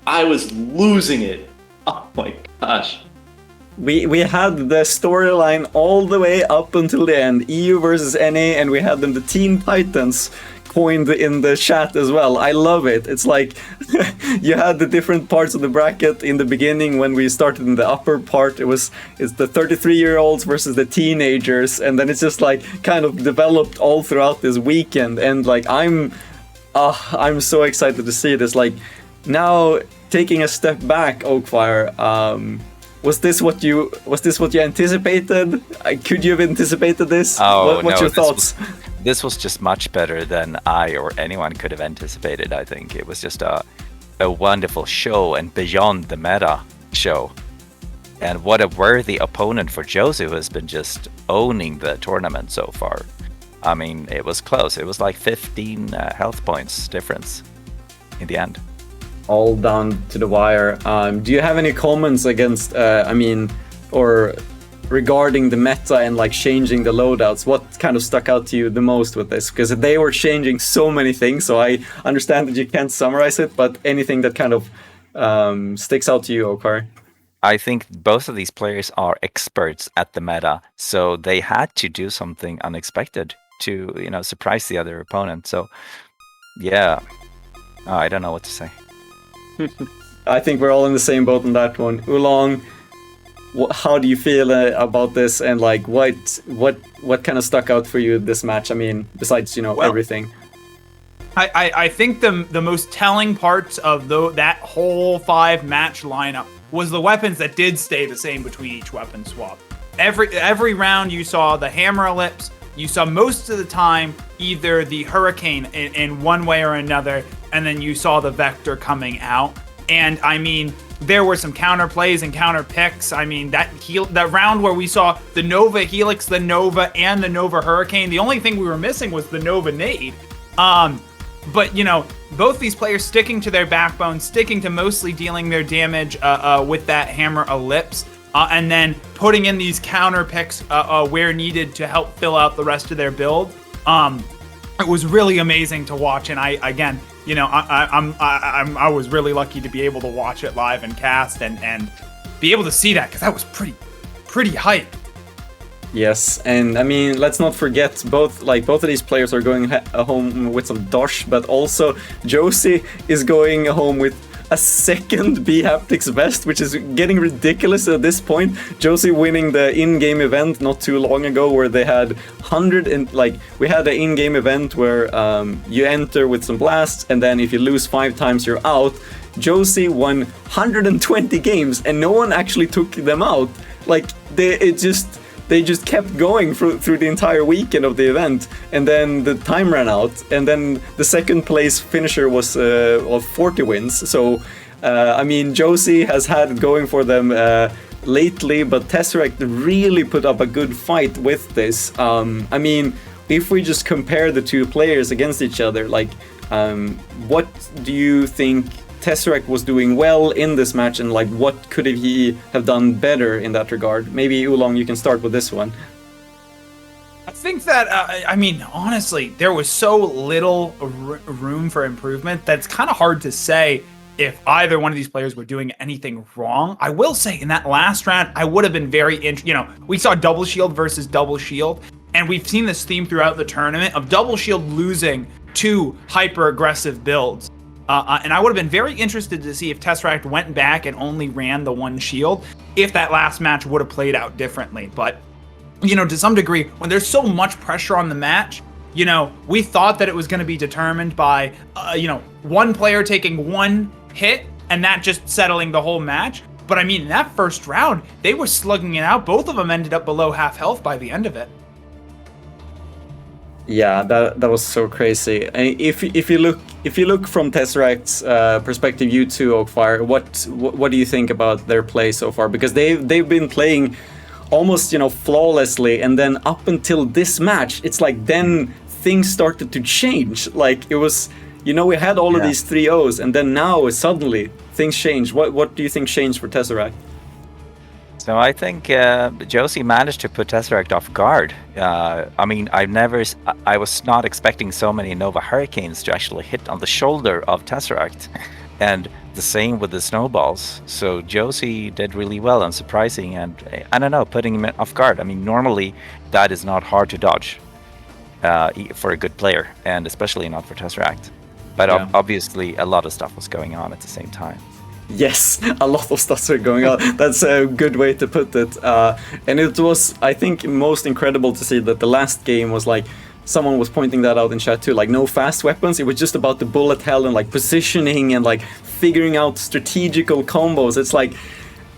I was losing it. Oh my gosh. We had the storyline all the way up until the end, EU versus NA, and we had them the Teen Titans coined in the chat as well. I love it. It's like you had the different parts of the bracket in the beginning. When we started in the upper part, it's the 33-year-olds versus the teenagers, and then it's just like kind of developed all throughout this weekend. And like, I'm so excited to see this. Like, now taking a step back, Oakfire, was this what you anticipated? Could you have anticipated this? Oh, what's your thoughts? This was just much better than I or anyone could have anticipated. I think it was just a wonderful show, and beyond the meta show. And what a worthy opponent for Jjjosie, who has been just owning the tournament so far. I mean, it was close. It was like 15 health points difference in the end. All down to the wire. Do you have any comments against, or regarding the meta and like changing the loadouts? What kind of stuck out to you the most with this? Because they were changing so many things, so I understand that you can't summarize it, but anything that kind of sticks out to you, Oakfire? I think both of these players are experts at the meta, so they had to do something unexpected to, you know, surprise the other opponent. So, yeah, I don't know what to say. I think we're all in the same boat on that one. Oolong, how do you feel about this, and like what kind of stuck out for you this match? I mean, besides, you know, everything. I think the most telling parts of that whole 5-match lineup was the weapons that did stay the same between each weapon swap. Every round you saw the hammer ellipse. You saw most of the time either the Hurricane in one way or another, and then you saw the Vector coming out. And I mean, there were some counter plays and counter picks. I mean, that round where we saw the Nova Helix, the Nova, and the Nova Hurricane, the only thing we were missing was the Nova Nade. But, you know, both these players sticking to their backbone, sticking to mostly dealing their damage with that hammer ellipse. And then putting in these counter picks where needed to help fill out the rest of their build. It was really amazing to watch, and I was really lucky to be able to watch it live and cast and be able to see that, because that was pretty hype. Yes, and I mean, let's not forget both of these players are going home with some dosh, but also Jjjosie is going home with a second B-Haptics vest, which is getting ridiculous at this point. Jjjosie winning the in-game event not too long ago, where they had we had an in-game event where you enter with some blasts, and then if you lose 5 times, you're out. Jjjosie won 120 games, and no one actually took them out. Like, they just kept going through the entire weekend of the event, and then the time ran out, and then the second place finisher was of 40 wins. So I mean, Jjjosie has had it going for them lately, but Tesseract really put up a good fight with this. I mean, if we just compare the two players against each other, like, what do you think Tesseract was doing well in this match, and like, what could he have done better in that regard? Maybe Oolong, you can start with this one. I think that, I mean, honestly, there was so little room for improvement that's kind of hard to say if either one of these players were doing anything wrong. I will say in that last round, I would have been very we saw double shield versus double shield, and we've seen this theme throughout the tournament of double shield losing to hyper aggressive builds. And I would have been very interested to see if Tesseract went back and only ran the one shield, if that last match would have played out differently. But, to some degree, when there's so much pressure on the match, we thought that it was going to be determined by, one player taking one hit and that just settling the whole match. But I mean, in that first round, they were slugging it out. Both of them ended up below half health by the end of it. Yeah, that was so crazy. If you look from Tesseract's perspective, you too, Oakfire, what do you think about their play so far? Because they've been playing almost flawlessly, and then up until this match, it's like then things started to change. Like it was, we had all of these 3-0s, and then now suddenly things changed. What do you think changed for Tesseract? So I think Jjjosie managed to put Tesseract off guard. I mean, I was not expecting so many Nova Hurricanes to actually hit on the shoulder of Tesseract, and the same with the snowballs. So Jjjosie did really well and surprising, and I don't know, putting him off guard. I mean, normally that is not hard to dodge for a good player, and especially not for Tesseract. But obviously, a lot of stuff was going on at the same time. Yes, a lot of stuff were going on. That's a good way to put it. And it was, I think, most incredible to see that the last game was like, someone was pointing that out in chat too, like no fast weapons. It was just about the bullet hell and like positioning and like figuring out strategical combos. It's like,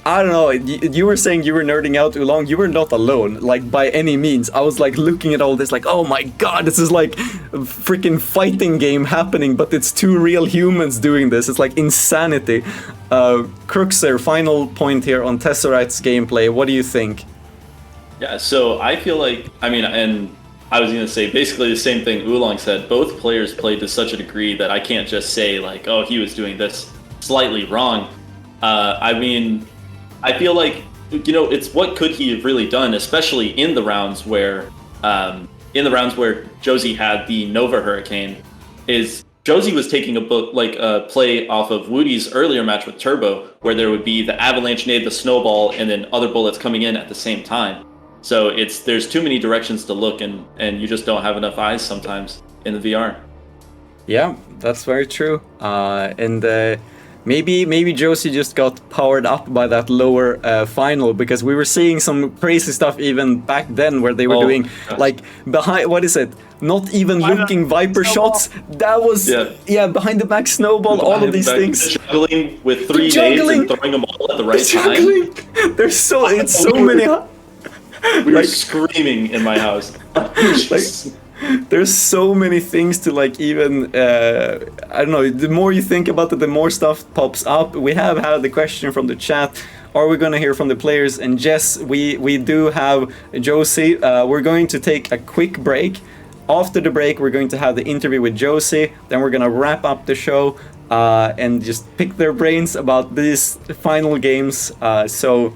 I don't know, you were saying you were nerding out, Oolong. You were not alone, like by any means. I was like looking at all this like, oh my god, this is like a freaking fighting game happening, but it's two real humans doing this. It's like insanity. Cruxer, final point here on Tesseract's gameplay. What do you think? Yeah, so I feel like, and I was going to say basically the same thing Oolong said. Both players played to such a degree that I can't just say like, oh, he was doing this slightly wrong. I feel like, it's what could he have really done, especially in the rounds where Jjjosie had the Nova Hurricane, is Jjjosie was taking a play off of Woody's earlier match with Turbo, where there would be the avalanche nade, the snowball, and then other bullets coming in at the same time. So there's too many directions to look, and you just don't have enough eyes sometimes in the VR. Yeah, that's very true. Maybe Jjjosie just got powered up by that lower final, because we were seeing some crazy stuff even back then where they were doing like behind, what is it? Not even looking Viper shots. That was behind the back snowball, all of these things. Juggling with 3 nades and throwing them all at the right time. There's so many. We were screaming in my house. There's so many things to like even, I don't know, the more you think about it, the more stuff pops up. We have had the question from the chat, are we going to hear from the players? And yes, we do have Jjjosie. We're going to take a quick break. After the break, we're going to have the interview with Jjjosie. Then we're going to wrap up the show and just pick their brains about these final games. So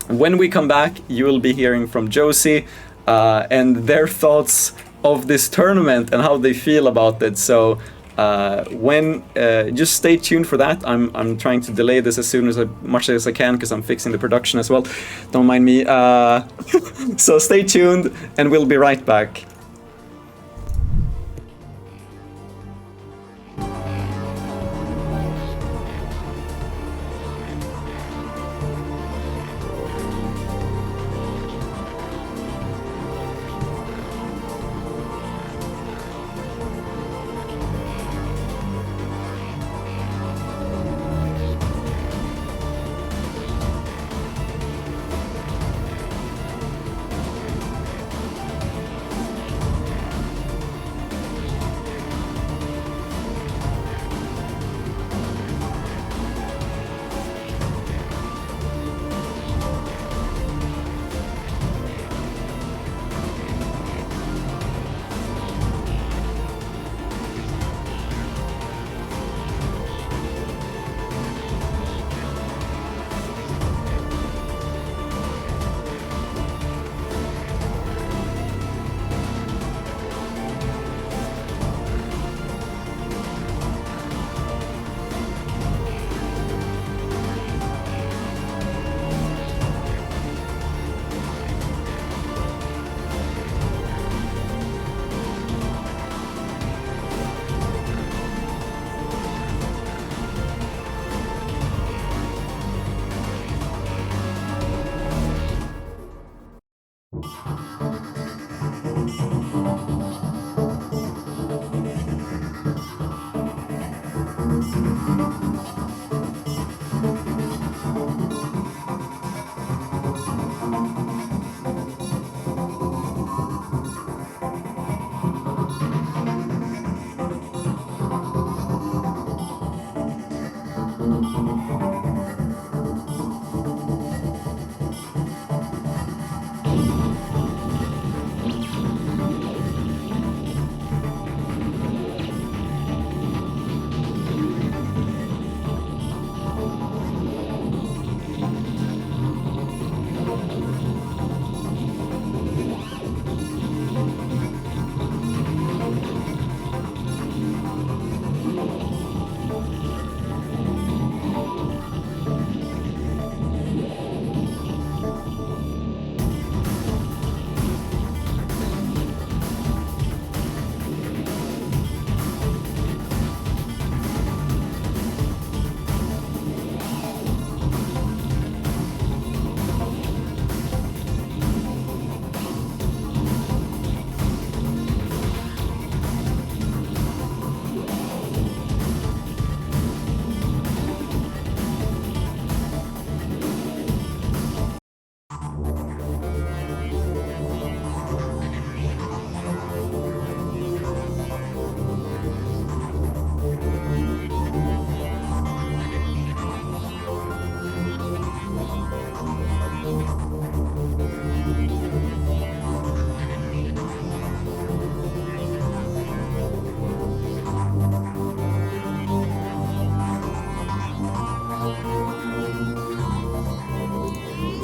when we come back, you will be hearing from Jjjosie and their thoughts of this tournament and how they feel about it. So just stay tuned for that. I'm trying to delay this as much as I can because I'm fixing the production as well. Don't mind me. So stay tuned and we'll be right back.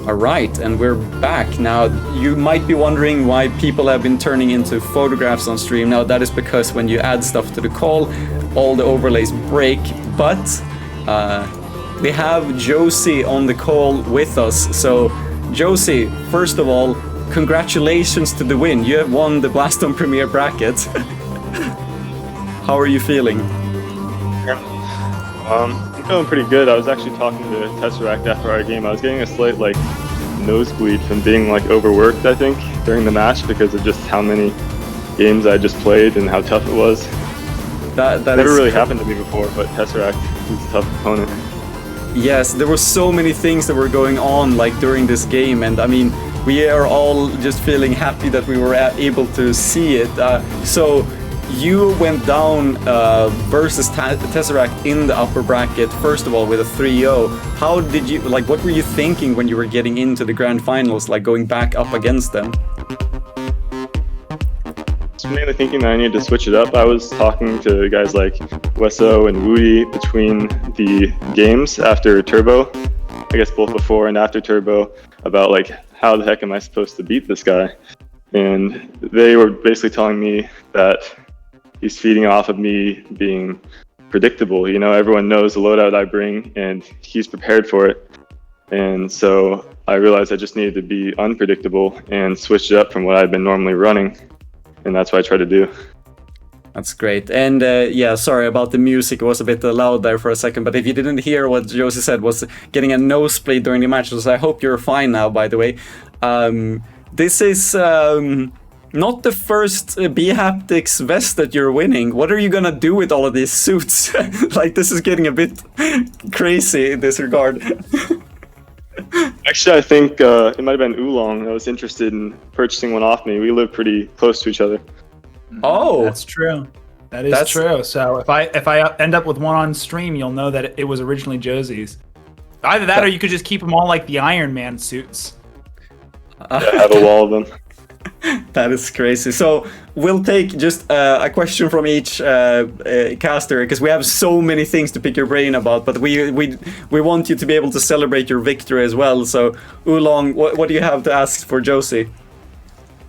Alright, and we're back. Now, you might be wondering why people have been turning into photographs on stream. Now, that is because when you add stuff to the call, all the overlays break, but we have Jjjosie on the call with us. So, Jjjosie, first of all, congratulations to the win. You have won the Blaston Premier bracket. How are you feeling? I'm feeling pretty good. I was actually talking to Tesseract after our game. I was getting a slight nosebleed from being overworked, I think, during the match because of just how many games I just played and how tough it was. That never really happened to me before, but Tesseract is a tough opponent. Yes, there were so many things that were going on during this game, and I mean, we are all just feeling happy that we were able to see it. So you went down versus Tesseract in the upper bracket, first of all, with a 3-0. How did you, what were you thinking when you were getting into the grand finals, going back up against them? I was mainly thinking that I needed to switch it up. I was talking to guys like Wesso and Woody between the games after Turbo, I guess both before and after Turbo, about how the heck am I supposed to beat this guy? And they were basically telling me that he's feeding off of me being predictable. You know, everyone knows the loadout I bring and he's prepared for it. And so I realized I just needed to be unpredictable and switch it up from what I'd been normally running. And that's what I try to do. That's great. And yeah, sorry about the music. It was a bit loud there for a second. But if you didn't hear what Jjjosie said was getting a nosebleed during the match. So I hope you're fine now, by the way. This is not the first B-Haptics vest that you're winning. What are you gonna do with all of these suits? This is getting a bit crazy in this regard. Actually, I think it might have been Oolong that was interested in purchasing one off me. We live pretty close to each other. Oh, that's true. That is true. So if I end up with one on stream, you'll know that it was originally Jjosie's. Either that, or you could just keep them all like the Iron Man suits. I have a wall of them. That is crazy. So we'll take just a question from each caster, because we have so many things to pick your brain about. But we want you to be able to celebrate your victory as well. So Oolong, what do you have to ask for Jjjosie?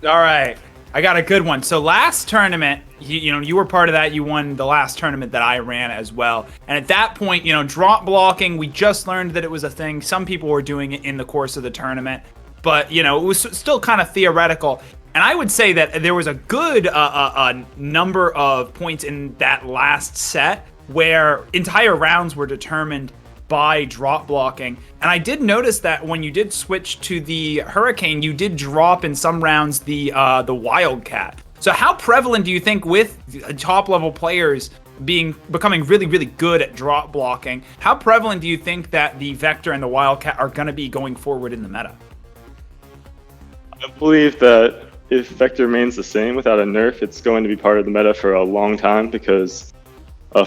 All right, I got a good one. So last tournament, you were part of that. You won the last tournament that I ran as well. And at that point, drop blocking, we just learned that it was a thing. Some people were doing it in the course of the tournament. But, it was still kind of theoretical. And I would say that there was a good number of points in that last set where entire rounds were determined by drop blocking. And I did notice that when you did switch to the Hurricane, you did drop in some rounds the Wildcat. So how prevalent do you think with top level players becoming really, really good at drop blocking, how prevalent do you think that the Vector and the Wildcat are going to be going forward in the meta? I believe that if Vector remains the same without a nerf, it's going to be part of the meta for a long time because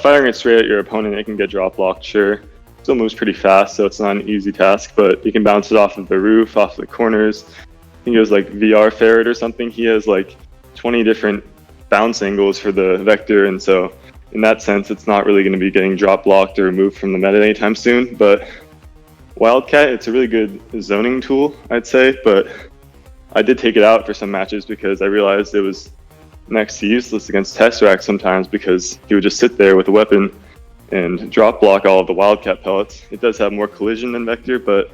firing it straight at your opponent, it can get drop blocked, sure. Still moves pretty fast, so it's not an easy task, but you can bounce it off of the roof, off the corners. I think it was like VR Ferret or something. He has like 20 different bounce angles for the Vector, and so in that sense, it's not really going to be getting drop blocked or removed from the meta anytime soon. But Wildcat, it's a really good zoning tool, I'd say, but I did take it out for some matches because I realized it was next to useless against Tesseract sometimes because he would just sit there with a weapon and drop block all of the Wildcat pellets. It does have more collision than Vector, but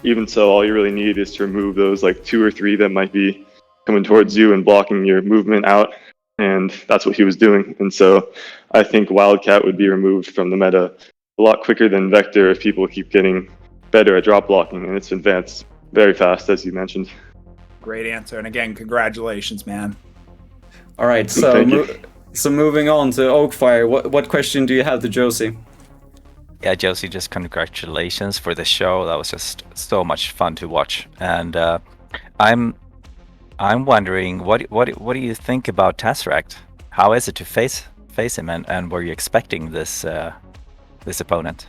even so, all you really need is to remove those like 2 or 3 that might be coming towards you and blocking your movement out. And that's what he was doing. And so I think Wildcat would be removed from the meta a lot quicker than Vector if people keep getting better at drop blocking, and it's advanced very fast, as you mentioned. Great answer. And again, congratulations, man. All right, so so moving on to Oakfire, what question do you have to Jjjosie? Yeah, Jjjosie, just congratulations for the show. That was just so much fun to watch. And I'm wondering, what do you think about Tesseract? How is it to face him, and were you expecting this opponent?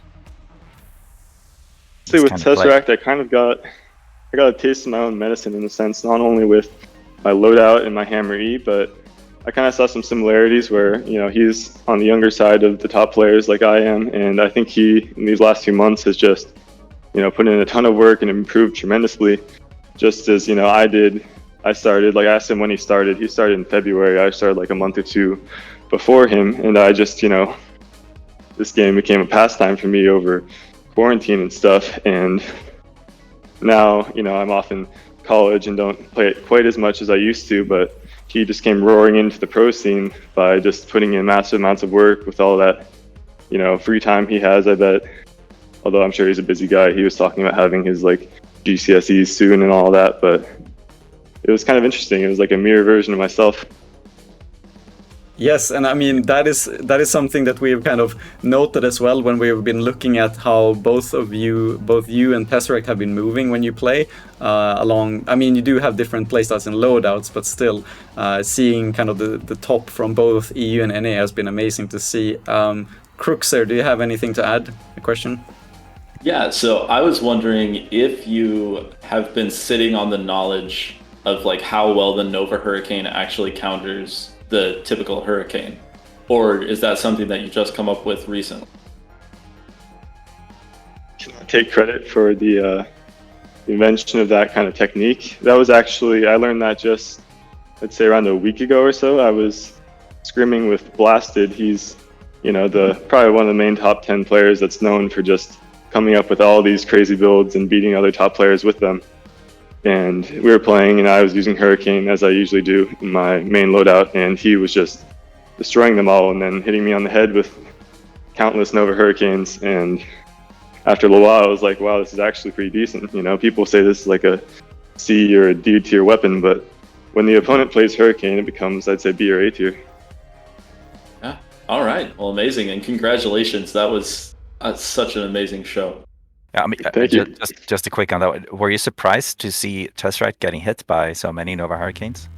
See, with Tesseract, I got a taste of my own medicine in a sense, not only with my loadout and my Hammer E, but I kind of saw some similarities where, he's on the younger side of the top players like I am, and I think he, in these last few months, has just, put in a ton of work and improved tremendously, just as, I did. I started, I asked him when he started in February. I started like a month or 2 before him, and I just, this game became a pastime for me over quarantine and stuff, and now, I'm off in college and don't play it quite as much as I used to, but he just came roaring into the pro scene by just putting in massive amounts of work with all that, free time he has, I bet. Although I'm sure he's a busy guy. He was talking about having his, GCSEs soon and all that, but it was kind of interesting. It was like a mirror version of myself. Yes, and I mean that is something that we've kind of noted as well when we've been looking at how both you and Tesseract have been moving when you play along. I mean, you do have different playstyles and loadouts, but still seeing kind of the top from both EU and NA has been amazing to see. Cruxer, do you have anything to add? A question? Yeah, so I was wondering if you have been sitting on the knowledge of how well the Nova Hurricane actually counters the typical Hurricane, or is that something that you just come up with recently? Can I take credit for the invention of that kind of technique? That was actually, I learned that just, I'd say around a week ago or so. I was scrimming with Blasted. He's, probably one of the main top 10 players that's known for just coming up with all these crazy builds and beating other top players with them. And we were playing, and I was using Hurricane as I usually do in my main loadout, and he was just destroying them all and then hitting me on the head with countless Nova Hurricanes. And after a little while, I was like, wow, this is actually pretty decent. People say this is like a C or a D tier weapon, but when the opponent plays Hurricane, it becomes, I'd say, B or A tier. Yeah. All right. Well, amazing, and congratulations. That was such an amazing show. Yeah, I mean, Thank you. Just a quick on that. Were you surprised to see Tesseract getting hit by so many Nova Hurricanes?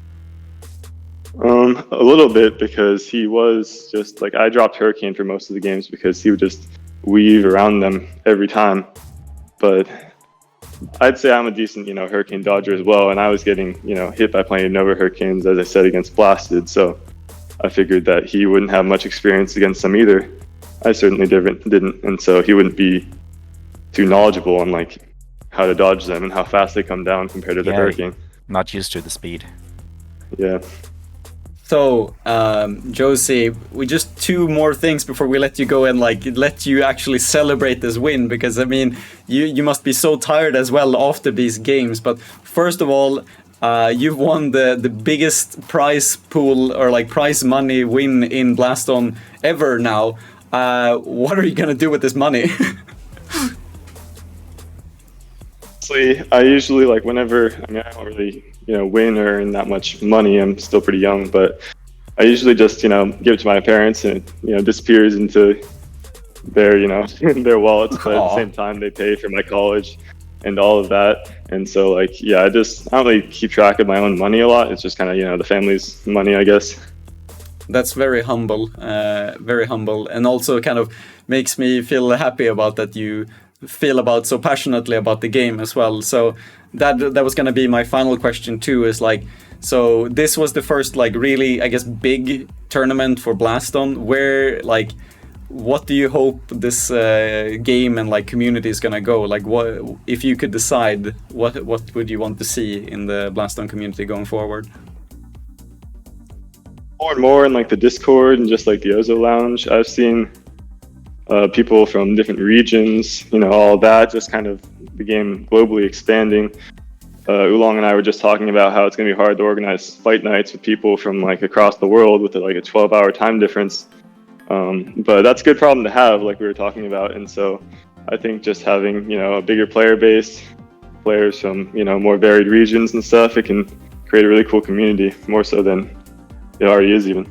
A little bit, because he was just I dropped Hurricane for most of the games because he would just weave around them every time. But I'd say I'm a decent, Hurricane dodger as well, and I was getting, hit by plenty of Nova Hurricanes, as I said, against Blasted. So I figured that he wouldn't have much experience against them either. I certainly didn't, and so he wouldn't be too knowledgeable on how to dodge them and how fast they come down compared to the Hurricane. Not used to the speed. Yeah. So, Jjjosie, we just 2 more things before we let you go and let you actually celebrate this win, because I mean, you must be so tired as well after these games. But first of all, you've won the biggest prize pool or prize money win in Blaston ever now. What are you gonna do with this money? Honestly, I usually like whenever, I mean, I don't really, win or earn that much money. I'm still pretty young, but I usually just, give it to my parents and, disappears into their, their wallets. But at the Aw. same time, they pay for my college and all of that. And so like, yeah, I don't really keep track of my own money a lot. It's just kind of, the family's money, I guess. That's very humble, and also kind of makes me feel happy about that you feel about so passionately about the game as well. So that was gonna be my final question too. Is like, so this was the first like really, I guess, big tournament for Blaston. Where like, what do you hope this game and like community is gonna go? Like, what if you could decide, what would you want to see in the Blaston community going forward? More and more in like the Discord and just like the Ozo Lounge, I've seen people from different regions, all that, just kind of the game globally expanding. Oolong and I were just talking about how it's going to be hard to organize fight nights with people from like across the world with like a 12-hour time difference. But that's a good problem to have, like we were talking about. And so I think just having, a bigger player base, players from, more varied regions and stuff, it can create a really cool community, more so than it already is even.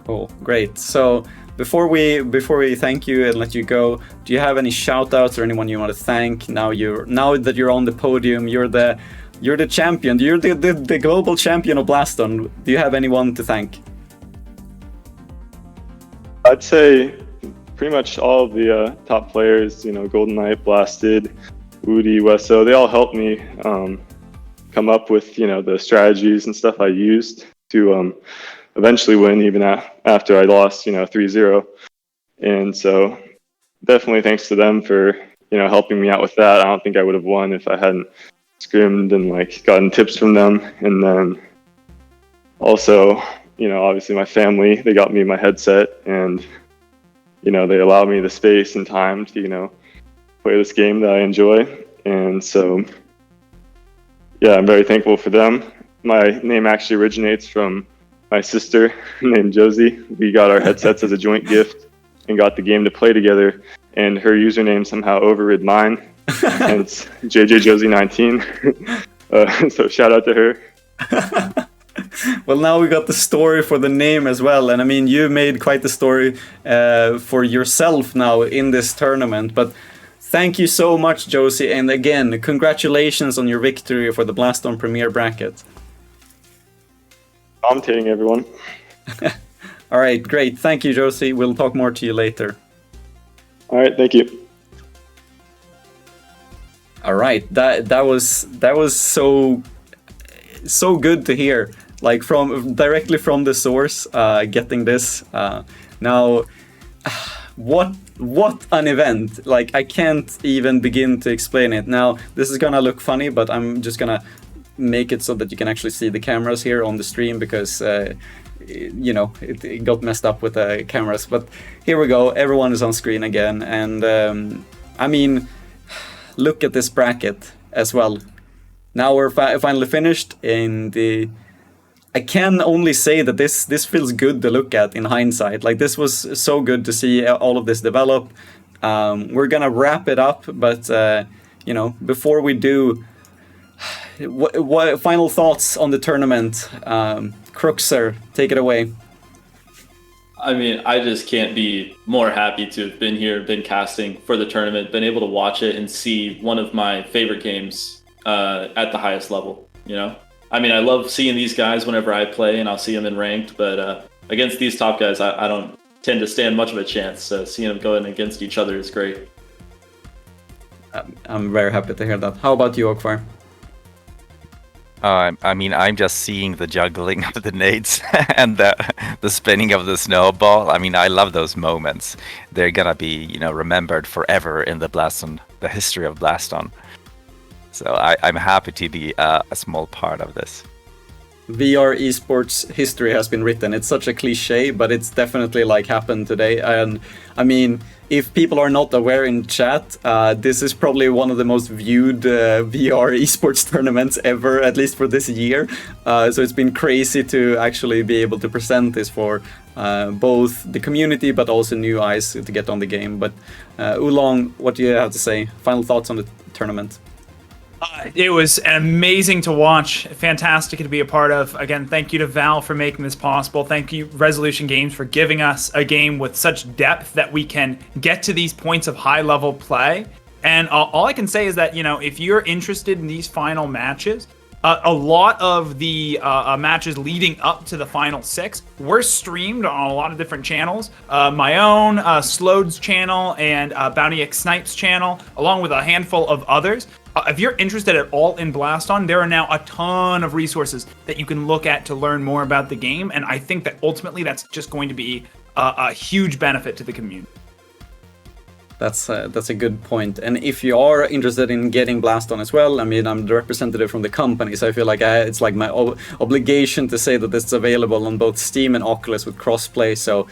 Cool, great. So before we thank you and let you go, do you have any shout outs or anyone you want to thank? Now that you're on the podium, you're the champion, you're the global champion of Blaston. Do you have anyone to thank? I'd say pretty much all of the top players, Golden Knight, Blasted, Woody, Wesso, they all helped me come up with, the strategies and stuff I used to eventually win, even after I lost, 3-0. And so definitely thanks to them for, helping me out with that. I don't think I would have won if I hadn't scrimmed and like gotten tips from them. And then also, obviously my family, they got me my headset and, they allowed me the space and time to, play this game that I enjoy. And so, yeah, I'm very thankful for them. My name actually originates from my sister named Jjjosie. We got our headsets as a joint gift and got the game to play together. And her username somehow overrid mine. And it's Jjjosie19. So shout out to her. Well, now we got the story for the name as well. And I mean, you made quite the story for yourself now in this tournament. But thank you so much, Jjjosie. And again, congratulations on your victory for the Blaston Premier bracket. Commentating, everyone. All right, great. Thank you, Jjjosie. We'll talk more to you later. All right, thank you. All right, that was so good to hear, like directly from the source, getting this. Now, what an event! Like, I can't even begin to explain it. Now, this is gonna look funny, but I'm just gonna make it so that you can actually see the cameras here on the stream, because it got messed up with the cameras. But here we go, everyone is on screen again, and I mean, look at this bracket as well. Now we're finally finished, and I can only say that this feels good to look at in hindsight. Like, this was so good to see all of this develop. We're gonna wrap it up, but before we do, what final thoughts on the tournament? Cruxer, take it away. I mean, I just can't be more happy to have been here, been casting for the tournament, been able to watch it and see one of my favorite games at the highest level. I mean, I love seeing these guys whenever I play, and I'll see them in ranked, but against these top guys, I don't tend to stand much of a chance. So seeing them going against each other is great. I'm very happy to hear that. How about you, Oakfire? I mean, I'm just seeing the juggling of the nades and the spinning of the snowball. I mean, I love those moments. They're gonna be, remembered forever in the history of Blaston. So I'm happy to be a small part of this. VR esports history has been written. It's such a cliche, but it's definitely like happened today. And I mean, if people are not aware in chat, this is probably one of the most viewed VR esports tournaments ever, at least for this year. So it's been crazy to actually be able to present this for both the community but also new eyes to get on the game. But Oolong, what do you have to say? Final thoughts on the tournament? It was amazing to watch, fantastic to be a part of. Again, thank you to Val for making this possible. Thank you, Resolution Games, for giving us a game with such depth that we can get to these points of high-level play. And all I can say is that, if you're interested in these final matches, a lot of the matches leading up to the final 6 were streamed on a lot of different channels. My own, Slowed's channel, and Bounty X Snipes channel, along with a handful of others. If you're interested at all in Blaston, there are now a ton of resources that you can look at to learn more about the game, and I think that ultimately that's just going to be a huge benefit to the community. That's a good point. And if you are interested in getting Blaston as well, I mean, I'm the representative from the company, so I feel like it's like my obligation to say that this is available on both Steam and Oculus with crossplay. So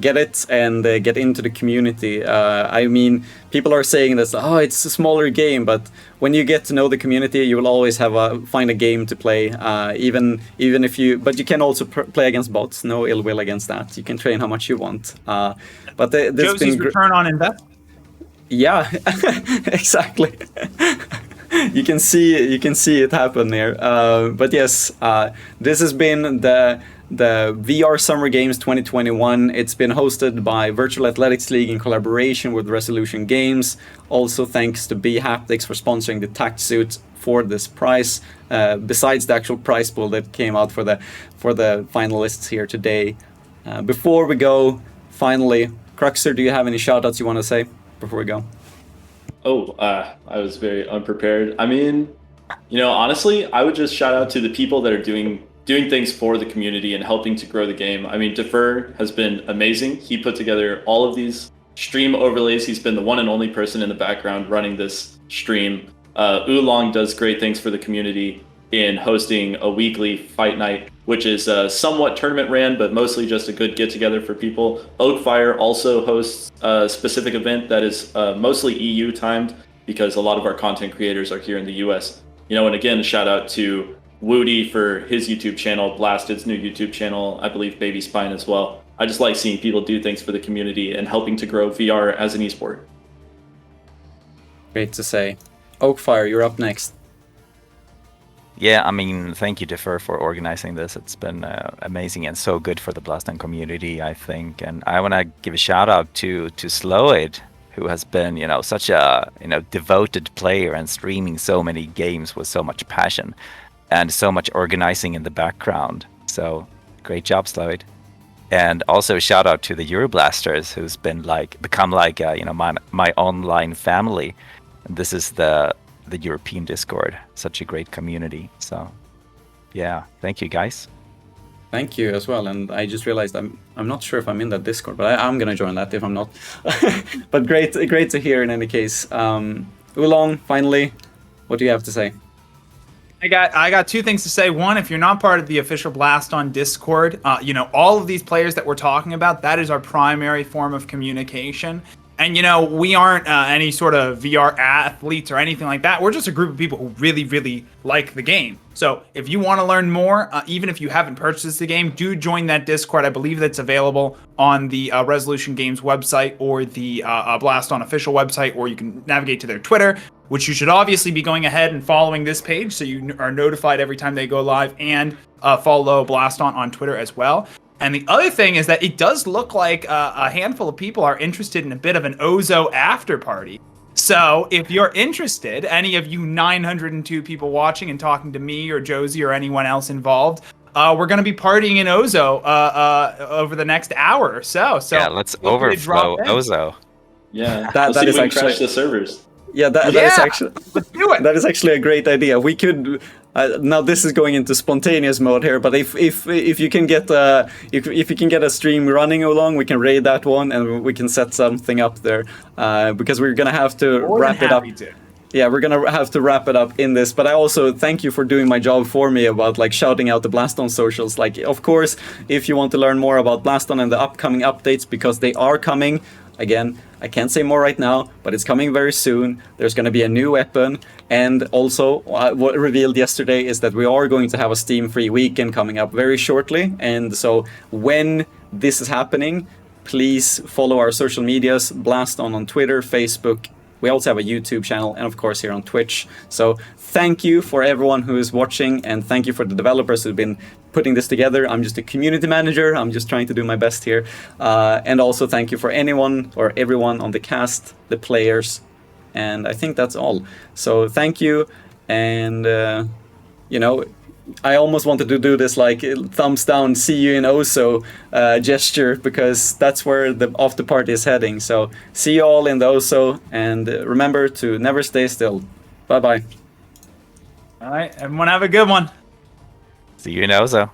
get it and get into the community. I mean, people are saying that it's a smaller game, but when you get to know the community, you will always find a game to play. Even if but you can also play against bots. No ill will against that. You can train how much you want. But this Jjosie's return on investment. Yeah, exactly. You can see it happen here. But yes, this has been the VR Summer Games 2021. It's been hosted by Virtual Athletics League in collaboration with Resolution Games. Also thanks to B Haptics for sponsoring the tact suit for this prize. Besides the actual prize pool that came out for the finalists here today. Before we go, finally, Cruxer, do you have any shoutouts you want to say before we go? I was very unprepared. I mean, honestly, I would just shout out to the people that are doing things for the community and helping to grow the game. I mean, Defur has been amazing. He put together all of these stream overlays. He's been the one and only person in the background running this stream. Oolong does great things for the community in hosting a weekly fight night, which is somewhat tournament ran, but mostly just a good get together for people. Oakfire also hosts a specific event that is mostly EU timed because a lot of our content creators are here in the US. And again, a shout out to Woody for his YouTube channel, Blasted's new YouTube channel, I believe Baby Spine as well. I just like seeing people do things for the community and helping to grow VR as an esport. Great to say. Oakfire, you're up next. Yeah, I mean, thank you, Defur, for organizing this. It's been amazing and so good for the Blaston community, I think. And I want to give a shout out to Slowed, who has been, such a devoted player and streaming so many games with so much passion and so much organizing in the background. So great job, Slowed. And also shout out to the Euroblasters, who's been become my online family. And this is the European Discord, such a great community. So yeah, thank you guys. Thank you as well. And I just realized I'm not sure if I'm in that Discord, but I'm gonna join that if I'm not. But great to hear in any case. Oolong, finally, what do you have to say? I got two things to say. One, if you're not part of the official Blaston Discord, all of these players that we're talking about, that is our primary form of communication. And, we aren't any sort of VR athletes or anything like that. We're just a group of people who really, really like the game. So if you want to learn more, even if you haven't purchased the game, do join that Discord. I believe that's available on the Resolution Games website or the Blaston official website, or you can navigate to their Twitter, which you should obviously be going ahead and following this page so you are notified every time they go live, and follow Blaston on Twitter as well. And the other thing is that it does look like a handful of people are interested in a bit of an Ozo after party. So if you're interested, any of you 902 people watching and talking to me or Jjjosie or anyone else involved, we're going to be partying in Ozo over the next hour or so. So yeah, let's overflow Ozo. Yeah, that is actually crash the servers. Yeah, that is actually let's do it. That is actually a great idea. We could now this is going into spontaneous mode here, but if you can get if you can get a stream running along, we can raid that one and we can set something up there because we're gonna have to wrap it up. Yeah, we're gonna have to wrap it up in this. But I also thank you for doing my job for me about shouting out the Blaston socials. Of course, if you want to learn more about Blaston and the upcoming updates, because they are coming. Again, I can't say more right now, but it's coming very soon. There's going to be a new weapon, and also what revealed yesterday is that we are going to have a Steam-free weekend coming up very shortly. And so when this is happening, please follow our social medias, Blaston on Twitter, Facebook. We also have a YouTube channel, and of course here on Twitch. So thank you for everyone who is watching, and thank you for the developers who've been putting this together. I'm just a community manager. I'm just trying to do my best here. And also thank you for anyone or everyone on the cast, the players, and I think that's all. So thank you, and you know, I almost wanted to do this like thumbs down, see you in Oso gesture, because that's where the after party is heading. So see you all in the Oso, and remember to never stay still. Bye bye. All right, everyone have a good one. See you in Ozo.